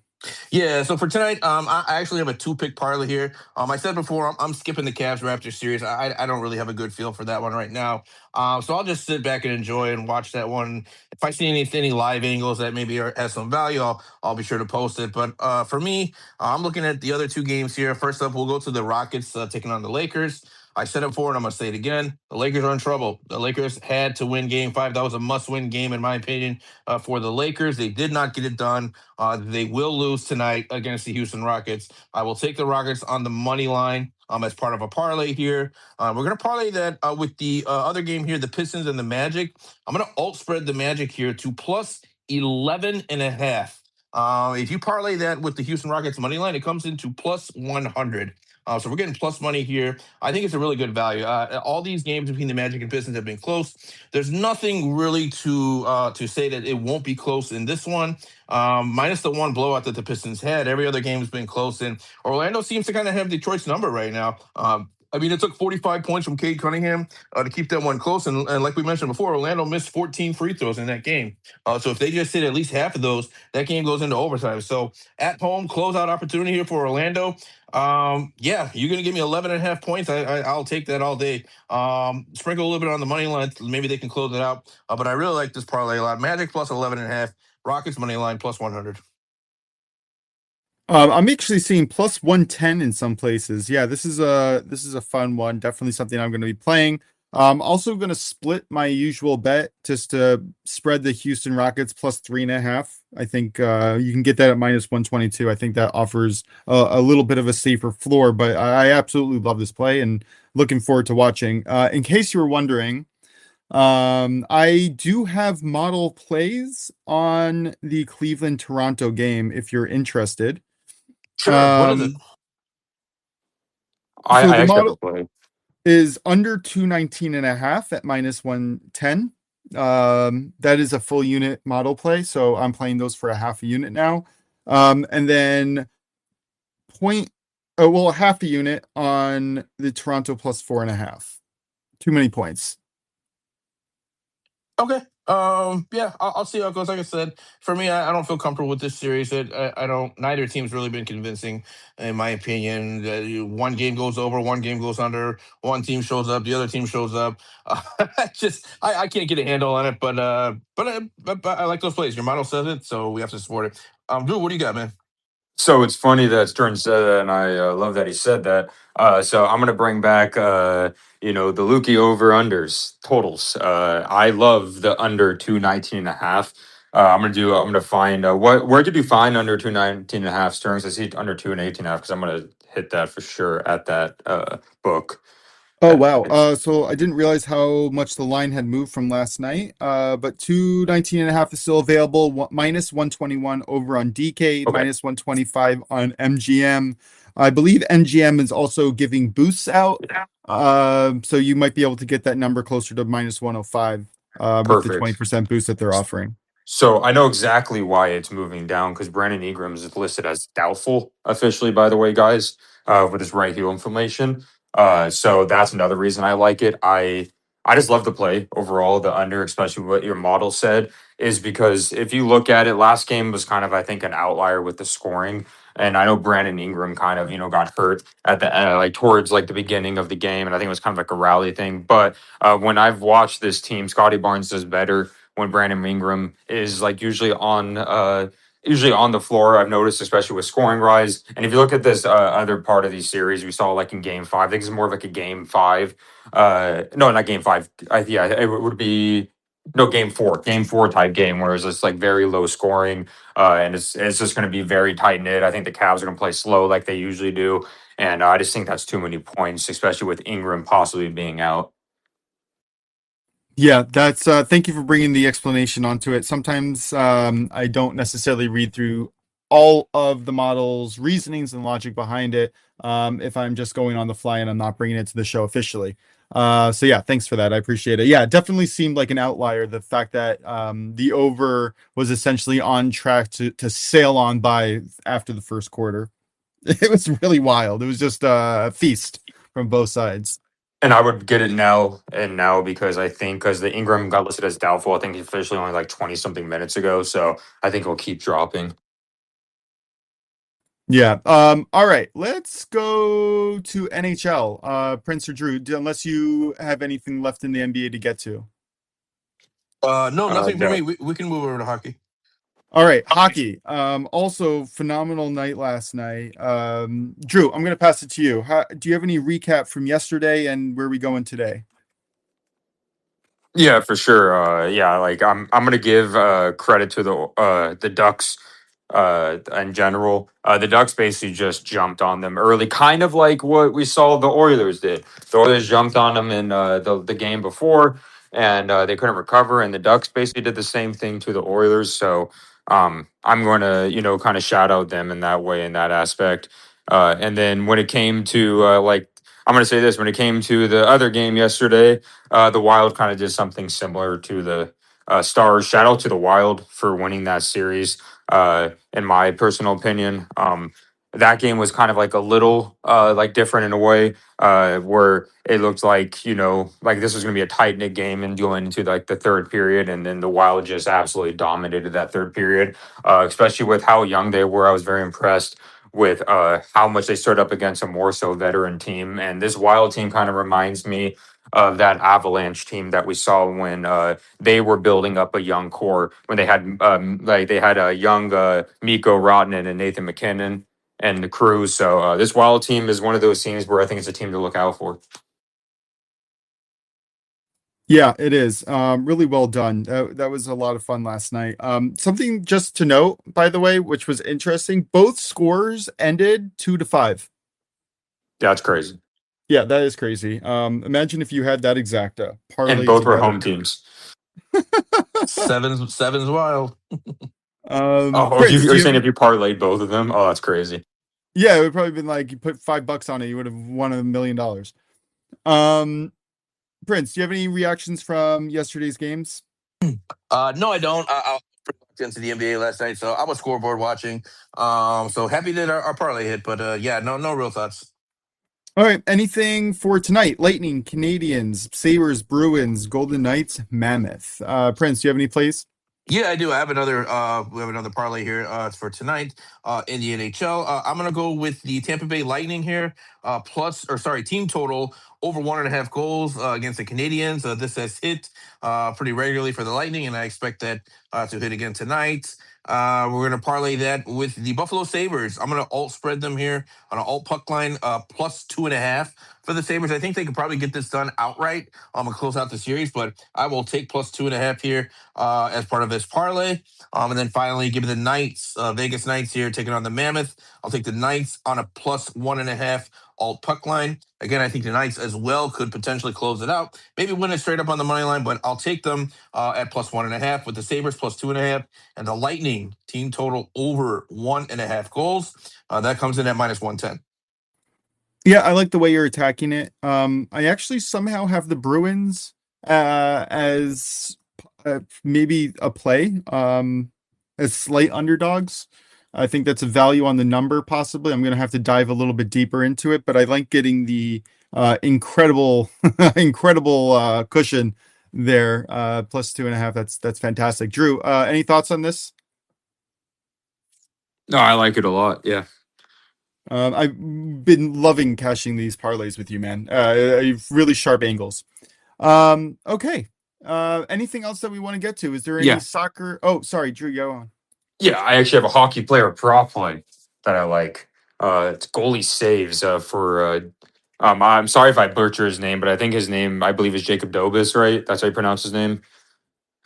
Speaker 1: Yeah, so for tonight, I actually have a 2-pick parlay here. I said before, I'm skipping the Cavs Raptors series. I don't really have a good feel for that one right now. So I'll just sit back and enjoy and watch that one. If I see any live angles that maybe has some value, I'll be sure to post it. But for me, I'm looking at the other two games here. First up, we'll go to the Rockets taking on the Lakers. I said it before, and I'm going to say it again. The Lakers are in trouble. The Lakers had to win Game 5. That was a must-win game, in my opinion, for the Lakers. They did not get it done. They will lose tonight against the Houston Rockets. I will take the Rockets on the money line as part of a parlay here. We're going to parlay that with the other game here, the Pistons and the Magic. I'm going to alt spread the Magic here to plus 11.5. If you parlay that with the Houston Rockets money line, it comes into plus 100. So we're getting plus money here. I think it's a really good value. All these games between the Magic and Pistons have been close. There's nothing really to say that it won't be close in this one. Minus the one blowout that the Pistons had, every other game has been close. And Orlando seems to kind of have Detroit's number right now. I mean, it took 45 points from Cade Cunningham to keep that one close. And like we mentioned before, Orlando missed 14 free throws in that game. So if they just hit at least half of those, that game goes into overtime. So at home, closeout opportunity here for Orlando. Yeah, you're going to give me 11.5 points. I'll take that all day. Sprinkle a little bit on the money line. Maybe they can close it out. But I really like this parlay a lot. Magic plus 11.5. Rockets money line plus 100.
Speaker 2: I'm actually seeing plus 110 in some places. Yeah, this is a fun one. Definitely something I'm going to be playing. Also going to split my usual bet just to spread the Houston Rockets plus 3.5. I think you can get that at minus 122. I think that offers a little bit of a safer floor, but I absolutely love this play and looking forward to watching. In case you were wondering, I do have model plays on the Cleveland Toronto game if you're interested.
Speaker 1: Sure. What is it?
Speaker 3: I
Speaker 2: So the
Speaker 3: actually have a
Speaker 2: model
Speaker 3: play.
Speaker 2: is under 219.5 at minus 110. That is a full unit model play, so I'm playing those for a half a unit now. And then half a unit on the Toronto plus 4.5. Too many points.
Speaker 1: Okay. Yeah, I'll see how it goes. Like I said, for me, I don't feel comfortable with this series. I don't. Neither team's really been convincing, in my opinion. One game goes over, one game goes under. One team shows up, the other team shows up. I can't get a handle on it. But I like those plays. Your model says it, so we have to support it. Drew, what do you got, man?
Speaker 3: So it's funny that Stern said that, and I love that he said that. So I'm going to bring back, the Lukey over unders totals. I love the under 219.5. I'm going to find where did you find under 219.5 Sterns? I see under 2 and 18.5 because I'm going to hit that for sure at that book.
Speaker 2: Oh wow. So I didn't realize how much the line had moved from last night. But 219.5 is still available. Minus 121 over on DK,
Speaker 3: Okay,
Speaker 2: minus 125 on MGM. I believe MGM is also giving boosts out. So you might be able to get that number closer to minus 105 with the
Speaker 3: perfect.
Speaker 2: 20% boost that they're offering.
Speaker 3: So I know exactly why it's moving down because Brandon Ingram is listed as doubtful officially, by the way, guys, with his right heel inflammation. So that's another reason I like it. I just love the play overall, the under, especially what your model said, is because if you look at it, last game was kind of, I think, an outlier with the scoring. And I know Brandon Ingram kind of, got hurt at the like towards like the beginning of the game, and I think it was kind of like a rally thing. But when I've watched this team, Scotty Barnes does better when Brandon Ingram is like usually on the floor. I've noticed, especially with scoring rise. And if you look at this other part of these series, we saw like in Game Five. I think it's more of like a Game Five. No, not Game Five. Yeah, it would be. No, game four type game, whereas it's like very low scoring, and it's just going to be very tight knit. I think the Cavs are going to play slow like they usually do, and I just think that's too many points, especially with Ingram possibly being out.
Speaker 2: Yeah, that's thank you for bringing the explanation onto it. Sometimes I don't necessarily read through all of the model's reasonings and logic behind it if I'm just going on the fly and I'm not bringing it to the show officially. So yeah, thanks for that. I appreciate it. Yeah, it definitely seemed like an outlier. The fact that the over was essentially on track to sail on by after the first quarter. It was really wild. It was just a feast from both sides.
Speaker 3: And I would get it now because I think because the Ingram got listed as doubtful, I think officially only like 20 something minutes ago. So I think it'll keep dropping.
Speaker 2: Yeah. All right. Let's go to NHL. Prince or Drew, unless you have anything left in the NBA to get to.
Speaker 1: No, nothing for
Speaker 3: No.
Speaker 1: me. We can move over to hockey.
Speaker 2: All right, hockey. Also phenomenal night last night. Drew, I'm gonna pass it to you. Do you have any recap from yesterday and where are we going today?
Speaker 3: Yeah, for sure. Yeah, like I'm gonna give credit to the Ducks in general. The Ducks basically just jumped on them early, kind of like what we saw the Oilers did. The Oilers jumped on them in the game before, and they couldn't recover. And the Ducks basically did the same thing to the Oilers. So I'm going to kind of shout out them in that way in that aspect. And then when it came to I'm going to say this when it came to the other game yesterday. The Wild kind of did something similar to the Stars. Shout out to the Wild for winning that series. In my personal opinion, that game was kind of like a little like different in a way, where it looked like like this was going to be a tight knit game and going into like the third period, and then the Wild just absolutely dominated that third period, especially with how young they were. I was very impressed with how much they stood up against a more so veteran team, and this Wild team kind of reminds me of that Avalanche team that we saw when they were building up a young core when they had a young Mikko Rottinen and Nathan McKinnon and the crew. So this Wild team is one of those teams where I think it's a team to look out for.
Speaker 2: Yeah, it is. Really well done. That was a lot of fun last night. Something just to note, by the way, which was interesting, both scores ended 2-5.
Speaker 3: That's crazy.
Speaker 2: Yeah, that is crazy. Imagine if you had that exacta
Speaker 3: And
Speaker 2: parlayed
Speaker 3: both were home
Speaker 2: together.
Speaker 3: teams.
Speaker 1: Seven's wild.
Speaker 3: Oh,
Speaker 2: Prince, do
Speaker 3: you're
Speaker 2: you
Speaker 3: saying
Speaker 2: have,
Speaker 3: if you parlayed both of them? Oh, that's crazy.
Speaker 2: yeah, it would probably been like you put $5 on it, you would have won $1 million. Um, Prince, do you have any reactions from yesterday's games?
Speaker 1: No, I don't. I was into the NBA last night, so I was scoreboard watching. So happy that our parlay hit, but yeah, no real thoughts.
Speaker 2: All right, anything for tonight? Lightning, Canadians, Sabres, Bruins, Golden Knights, Mammoth. Prince, do you have any plays?
Speaker 1: Yeah, I do. I have another. We have another parlay here for tonight in the NHL. I'm gonna go with the Tampa Bay Lightning here, team total over 1.5 goals against the Canadians. This has hit pretty regularly for the Lightning, and I expect that to hit again tonight. We're going to parlay that with the Buffalo Sabres. I'm going to alt spread them here on an alt puck line, plus 2.5 for the Sabres. I think they could probably get this done outright and close out the series, but I will take plus 2.5 here as part of this parlay. And then finally, give me the Knights, Vegas Knights here, taking on the Mammoth. I'll take the Knights on a plus 1.5 alt puck line. Again, I think the Knights as well could potentially close it out. Maybe win it straight up on the money line, but I'll take them at plus 1.5 with the Sabres plus 2.5 and the Lightning team total over 1.5 goals. That comes in at minus 110.
Speaker 2: Yeah, I like the way you're attacking it. I actually somehow have the Bruins as maybe a play as slight underdogs. I think that's a value on the number, possibly. I'm going to have to dive a little bit deeper into it, but I like getting the incredible cushion there, plus 2.5. That's fantastic. Drew, any thoughts on this?
Speaker 3: No, I like it a lot. Yeah.
Speaker 2: I've been loving cashing these parlays with you, man. You've really sharp angles. Okay. Anything else that we want to get to? Is there any
Speaker 3: Yeah.
Speaker 2: soccer? Oh, sorry, Drew, go on.
Speaker 3: Yeah, I actually have a hockey player prop play that I like. It's goalie saves for. I'm sorry if I butcher his name, but I think his name, I believe, is Jacob Dobis, right? That's how you pronounce his name.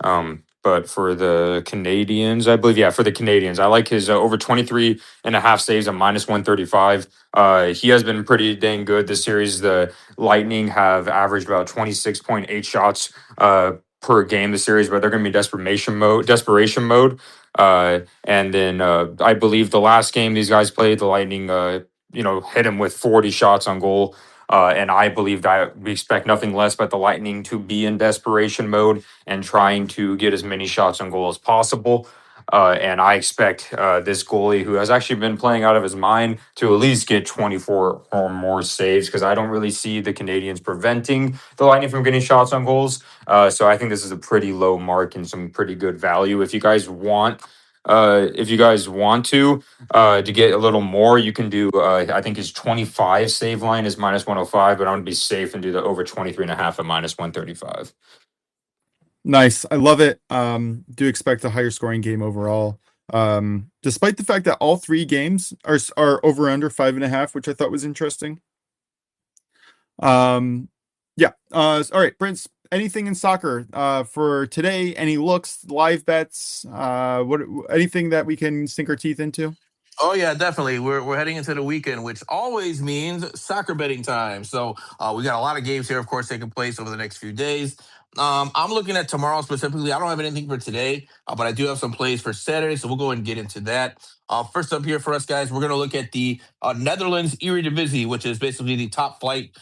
Speaker 3: But for the Canadians, I believe, yeah, for the Canadians, I like his over 23.5 saves at minus 135. He has been pretty dang good this series. The Lightning have averaged about 26.8 shots per game this series, but they're going to be desperation mode. And then I believe the last game these guys played, the Lightning, hit him with 40 shots on goal. And I believe that we expect nothing less but the Lightning to be in desperation mode and trying to get as many shots on goal as possible. And I expect this goalie, who has actually been playing out of his mind, to at least get 24 or more saves, because I don't really see the Canadians preventing the Lightning from getting shots on goals. So I think this is a pretty low mark and some pretty good value. If you guys want to get a little more, you can do I think his 25 save line is minus 105, but I'm gonna be safe and do the over 23.5 at minus 135.
Speaker 2: Nice. I love it. Do expect a higher scoring game overall. Despite the fact that all three games are over under 5.5, which I thought was interesting. Yeah. All right, Prince. Anything in soccer for today? Any looks, live bets? Anything that we can sink our teeth into?
Speaker 1: Oh yeah, definitely. We're heading into the weekend, which always means soccer betting time. So we got a lot of games here, of course, taking place over the next few days. I'm looking at tomorrow specifically. I don't have anything for today, but I do have some plays for Saturday, so we'll go ahead and get into that. First up here for us guys, we're going to look at the Netherlands Eredivisie, which is basically the top flight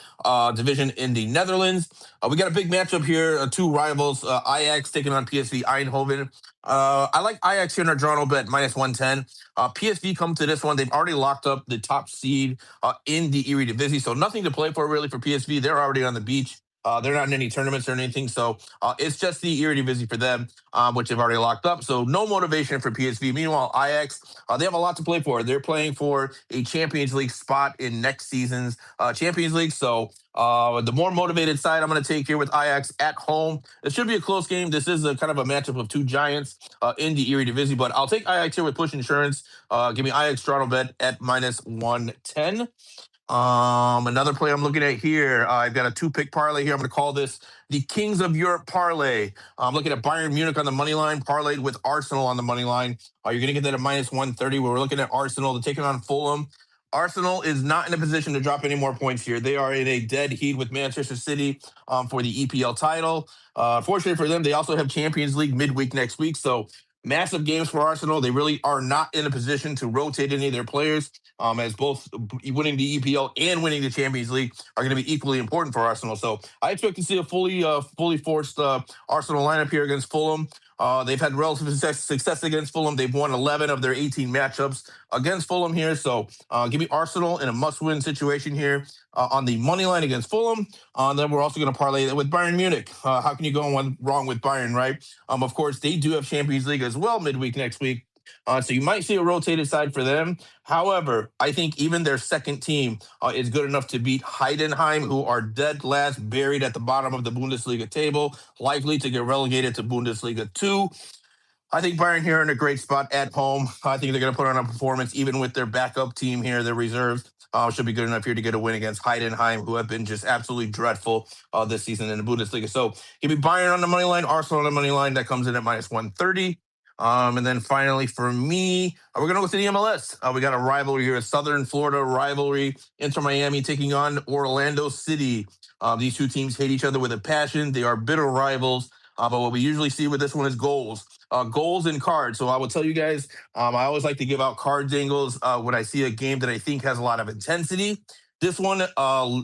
Speaker 1: division in the Netherlands. We got a big matchup here, two rivals, Ajax taking on PSV Eindhoven. I like Ajax here in our draw bet minus 110. PSV come to this one. They've already locked up the top seed in the Eredivisie, so nothing to play for really for PSV. They're already on the beach. They're not in any tournaments or anything, so it's just the Eredivisie for them, which they've already locked up. So no motivation for PSV. Meanwhile, Ajax, they have a lot to play for. They're playing for a Champions League spot in next season's Champions League. So the more motivated side I'm going to take here with Ajax at home. It should be a close game. This is a kind of a matchup of two giants in the Eredivisie, but I'll take Ajax here with push insurance. Give me Ajax Toronto bet at minus 110. Another play I'm looking at here. I've got a 2-pick parlay here. I'm going to call this the Kings of Europe parlay. I'm looking at Bayern Munich on the money line, parlayed with Arsenal on the money line. You're going to get that at minus 130. Where we're looking at Arsenal to take it on Fulham. Arsenal is not in a position to drop any more points here. They are in a dead heat with Manchester City for the EPL title. Fortunately for them, they also have Champions League midweek next week. So massive games for Arsenal. They really are not in a position to rotate any of their players, as both winning the EPL and winning the Champions League are going to be equally important for Arsenal. So I expect to see a fully forced Arsenal lineup here against Fulham. They've had relative success against Fulham. They've won 11 of their 18 matchups against Fulham here. So give me Arsenal in a must-win situation here on the money line against Fulham. Then we're also going to parlay that with Bayern Munich. How can you go wrong with Bayern, right? Of course, they do have Champions League as well midweek next week. So you might see a rotated side for them. However, I think even their second team is good enough to beat Heidenheim, who are dead last, buried at the bottom of the Bundesliga table, likely to get relegated to Bundesliga 2. I think Bayern here in a great spot at home. I think they're going to put on a performance, even with their backup team here, their reserves. Should be good enough here to get a win against Heidenheim, who have been just absolutely dreadful this season in the Bundesliga. So give me Bayern on the money line, Arsenal on the money line. That comes in at minus 130. And then finally for me, we're going to go to the MLS. We got a rivalry here, a Southern Florida rivalry. Inter Miami taking on Orlando City. These two teams hate each other with a passion. They are bitter rivals. But what we usually see with this one is goals. Goals and cards. So I will tell you guys, I always like to give out card angles when I see a game that I think has a lot of intensity. This one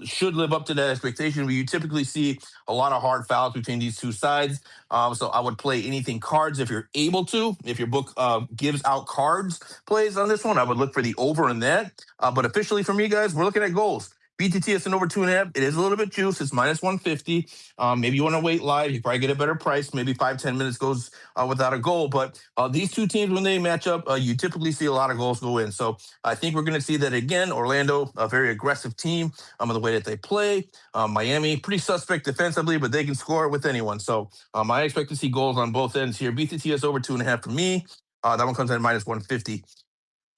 Speaker 1: should live up to that expectation. You typically see a lot of hard fouls between these two sides. So I would play anything cards if you're able to. If your book gives out cards plays on this one, I would look for the over in that. But officially for me, guys, we're looking at goals. BTTS and over 2.5. It is a little bit juice. It's minus 150. Maybe you want to wait live. You probably get a better price. Maybe 5-10 minutes goes without a goal. But these two teams, when they match up, you typically see a lot of goals go in. So I think we're going to see that again. Orlando, a very aggressive team in the way that they play. Miami, pretty suspect defensively, but they can score with anyone. So I expect to see goals on both ends here. BTTS over 2.5 for me. That one comes in at minus 150.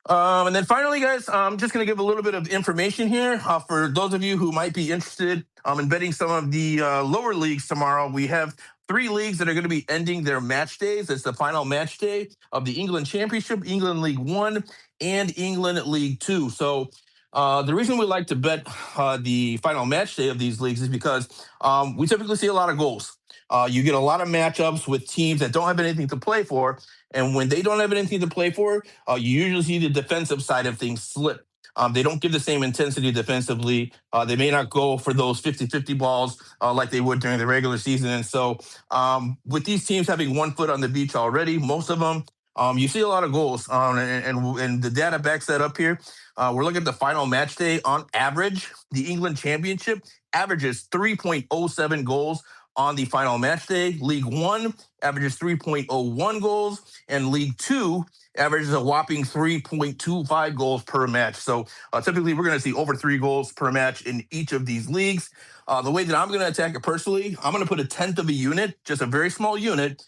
Speaker 1: And then finally, guys, I'm just going to give a little bit of information here for those of you who might be interested in betting some of the lower leagues tomorrow. We have 3 leagues that are going to be ending their match days. It's the final match day of the England Championship, England League 1, and England League 2. So the reason we like to bet the final match day of these leagues is because we typically see a lot of goals. You get a lot of matchups with teams that don't have anything to play for. And when they don't have anything to play for, you usually see the defensive side of things slip. They don't give the same intensity defensively. They may not go for those 50-50 balls like they would during the regular season. And so with these teams having one foot on the beach already, most of them, you see a lot of goals. And the data backs that up here. We're looking at the final match day. On average, the England Championship averages 3.07 goals on the final match day. League 1 averages 3.01 goals, and League 2 averages a whopping 3.25 goals per match. So typically we're going to see over 3 goals per match in each of these leagues. The way that I'm going to attack it personally, I'm going to put a tenth of a unit, just a very small unit,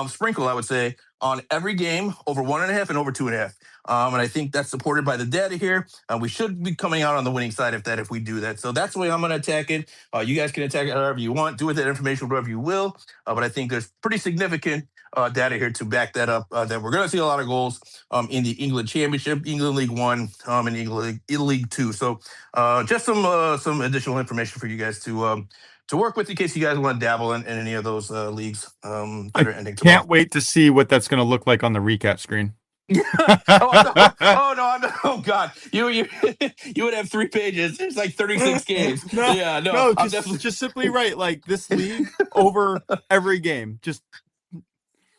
Speaker 1: sprinkle, I would say, on every game over 1.5 and over 2.5. And I think that's supported by the data here. We should be coming out on the winning side if we do that. So that's the way I'm going to attack it. You guys can attack it however you want. Do with that information whatever you will. But I think there's pretty significant data here to back that up, that we're going to see a lot of goals in the England Championship, England League 1, and England League 2. So just some additional information for you guys to work with in case you guys want to dabble in any of those leagues that are ending tomorrow.
Speaker 2: Can't wait to see what that's going to look like on the recap screen.
Speaker 1: Oh God, you would have 3 pages. There's like 36 games.
Speaker 2: Just simply right. Like this league over every game. Just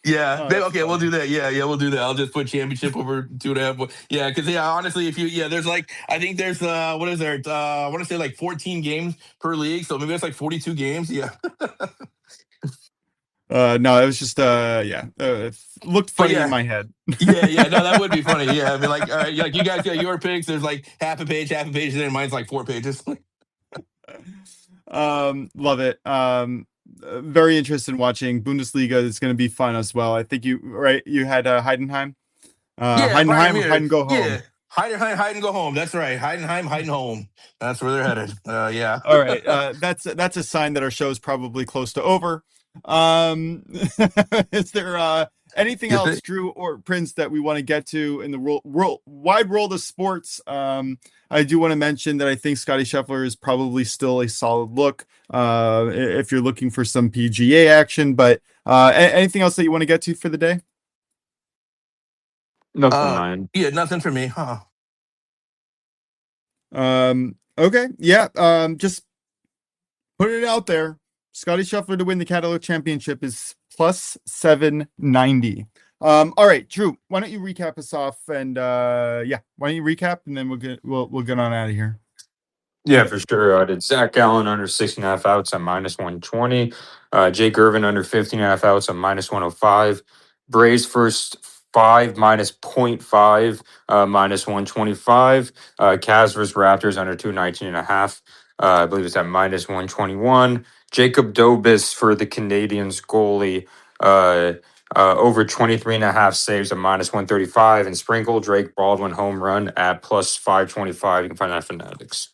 Speaker 1: okay, we'll do that. Yeah, we'll do that. I'll just put championship over 2.5. Yeah, because honestly, if there's like, I think there's what is there? I want to say like 14 games per league, so maybe that's like 42 games. Yeah.
Speaker 2: No, it was just it looked funny in my head.
Speaker 1: No, that would be funny. Yeah, I mean, like, like you guys got your picks. There's like half a page, and then mine's like 4 pages.
Speaker 2: Love it. Very interested in watching Bundesliga. It's going to be fun as well. I think you had Heidenheim. Heidenheim, hide and go home.
Speaker 1: Yeah. Hide and go home. That's right. Heidenheim, hiding home. That's where they're headed. Yeah.
Speaker 2: All right. That's a sign that our show is probably close to over. Is there anything else, Drew or Prince, that we want to get to in the wide world of sports? I do want to mention that I think Scottie Scheffler is probably still a solid look if you're looking for some PGA action. But anything else that you want to get to for the day?
Speaker 3: Nothing.
Speaker 1: Nothing for me. Huh.
Speaker 2: Okay. Yeah. Just put it out there. Scottie Scheffler to win the Cadillac Championship is plus 790. All right, Drew, why don't you recap us off? And why don't you recap, and then we'll get on out of here.
Speaker 3: Yeah, for sure. I did Zach Gallen under 6.5 outs at minus 120. Jake Irvin under 15.5 outs at minus 105. Braves first 5 minus 0.5 minus 125. Cavs versus Raptors under 219.5. I believe it's at minus 121. Jacob Dobis for the Canadians goalie Over 23.5 saves at -135. And sprinkle Drake Baldwin home run at +525. You can find that at Fanatics.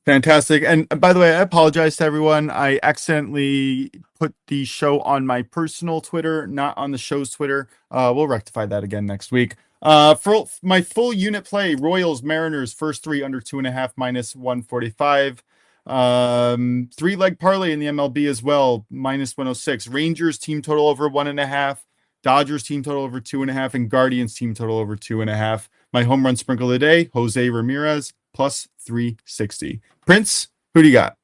Speaker 2: Fantastic. And by the way, I apologize to everyone. I accidentally put the show on my personal Twitter, not on the show's Twitter. We'll rectify that again next week. For my full unit play, Royals, Mariners, first three under 2.5 -145. 3-leg parlay in the MLB as well, -106. Rangers team total over 1.5. Dodgers team total over 2.5, and Guardians team total over 2.5. My home run sprinkle today, Jose Ramirez, +360. Prince, who do you got?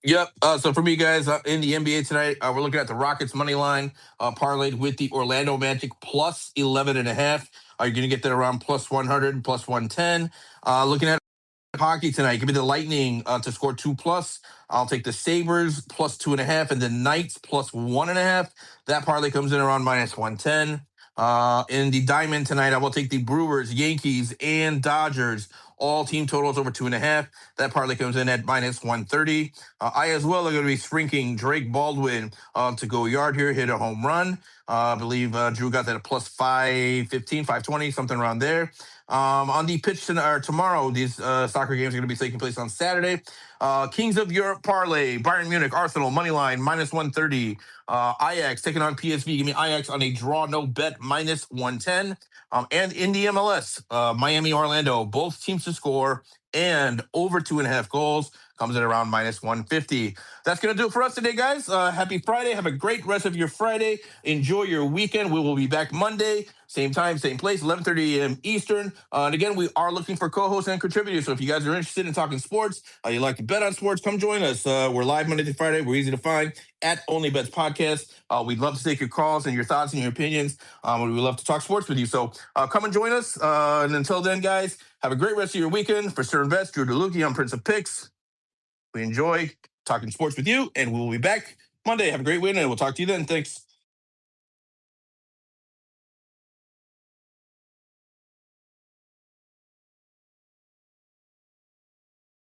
Speaker 1: Yep. So for me, guys, in the NBA tonight, we're looking at the Rockets money line parlayed with the Orlando Magic +11.5. You're going to get that around +100, +110. Looking at hockey tonight, give me the Lightning to score 2+. I'll take the Sabres +2.5 and the Knights +1.5. That parlay comes in around -110. In the Diamond tonight, I will take the Brewers, Yankees, and Dodgers. All team totals over 2.5. That parlay comes in at -130. I as well are going to be sprinking Drake Baldwin to go yard here, hit a home run. I believe Drew got that at +515, 520, something around there. On the pitch tomorrow, these soccer games are going to be taking place on Saturday. Kings of Europe parlay, Bayern Munich, Arsenal, money line, -130. Ajax taking on PSV. Give me Ajax on a draw, no bet, -110. And in the MLS, Miami, Orlando, both teams to score and over 2.5 goals comes at around -150. That's going to do it for us today, guys. Happy Friday. Have a great rest of your Friday. Enjoy your weekend. We will be back Monday, same time, same place, 11:30 a.m. Eastern. And again, we are looking for co-hosts and contributors. So if you guys are interested in talking sports, you like to bet on sports, come join us. We're live Monday to Friday. We're easy to find at OnlyBets Podcast. We'd love to take your calls and your thoughts and your opinions. We'd love to talk sports with you. So come and join us. And until then, guys, have a great rest of your weekend. For SternBets, DrewDelucchi, I'm Prince of Picks. We enjoy talking sports with you, and we will be back Monday. Have a great weekend, and we'll talk to you then. Thanks.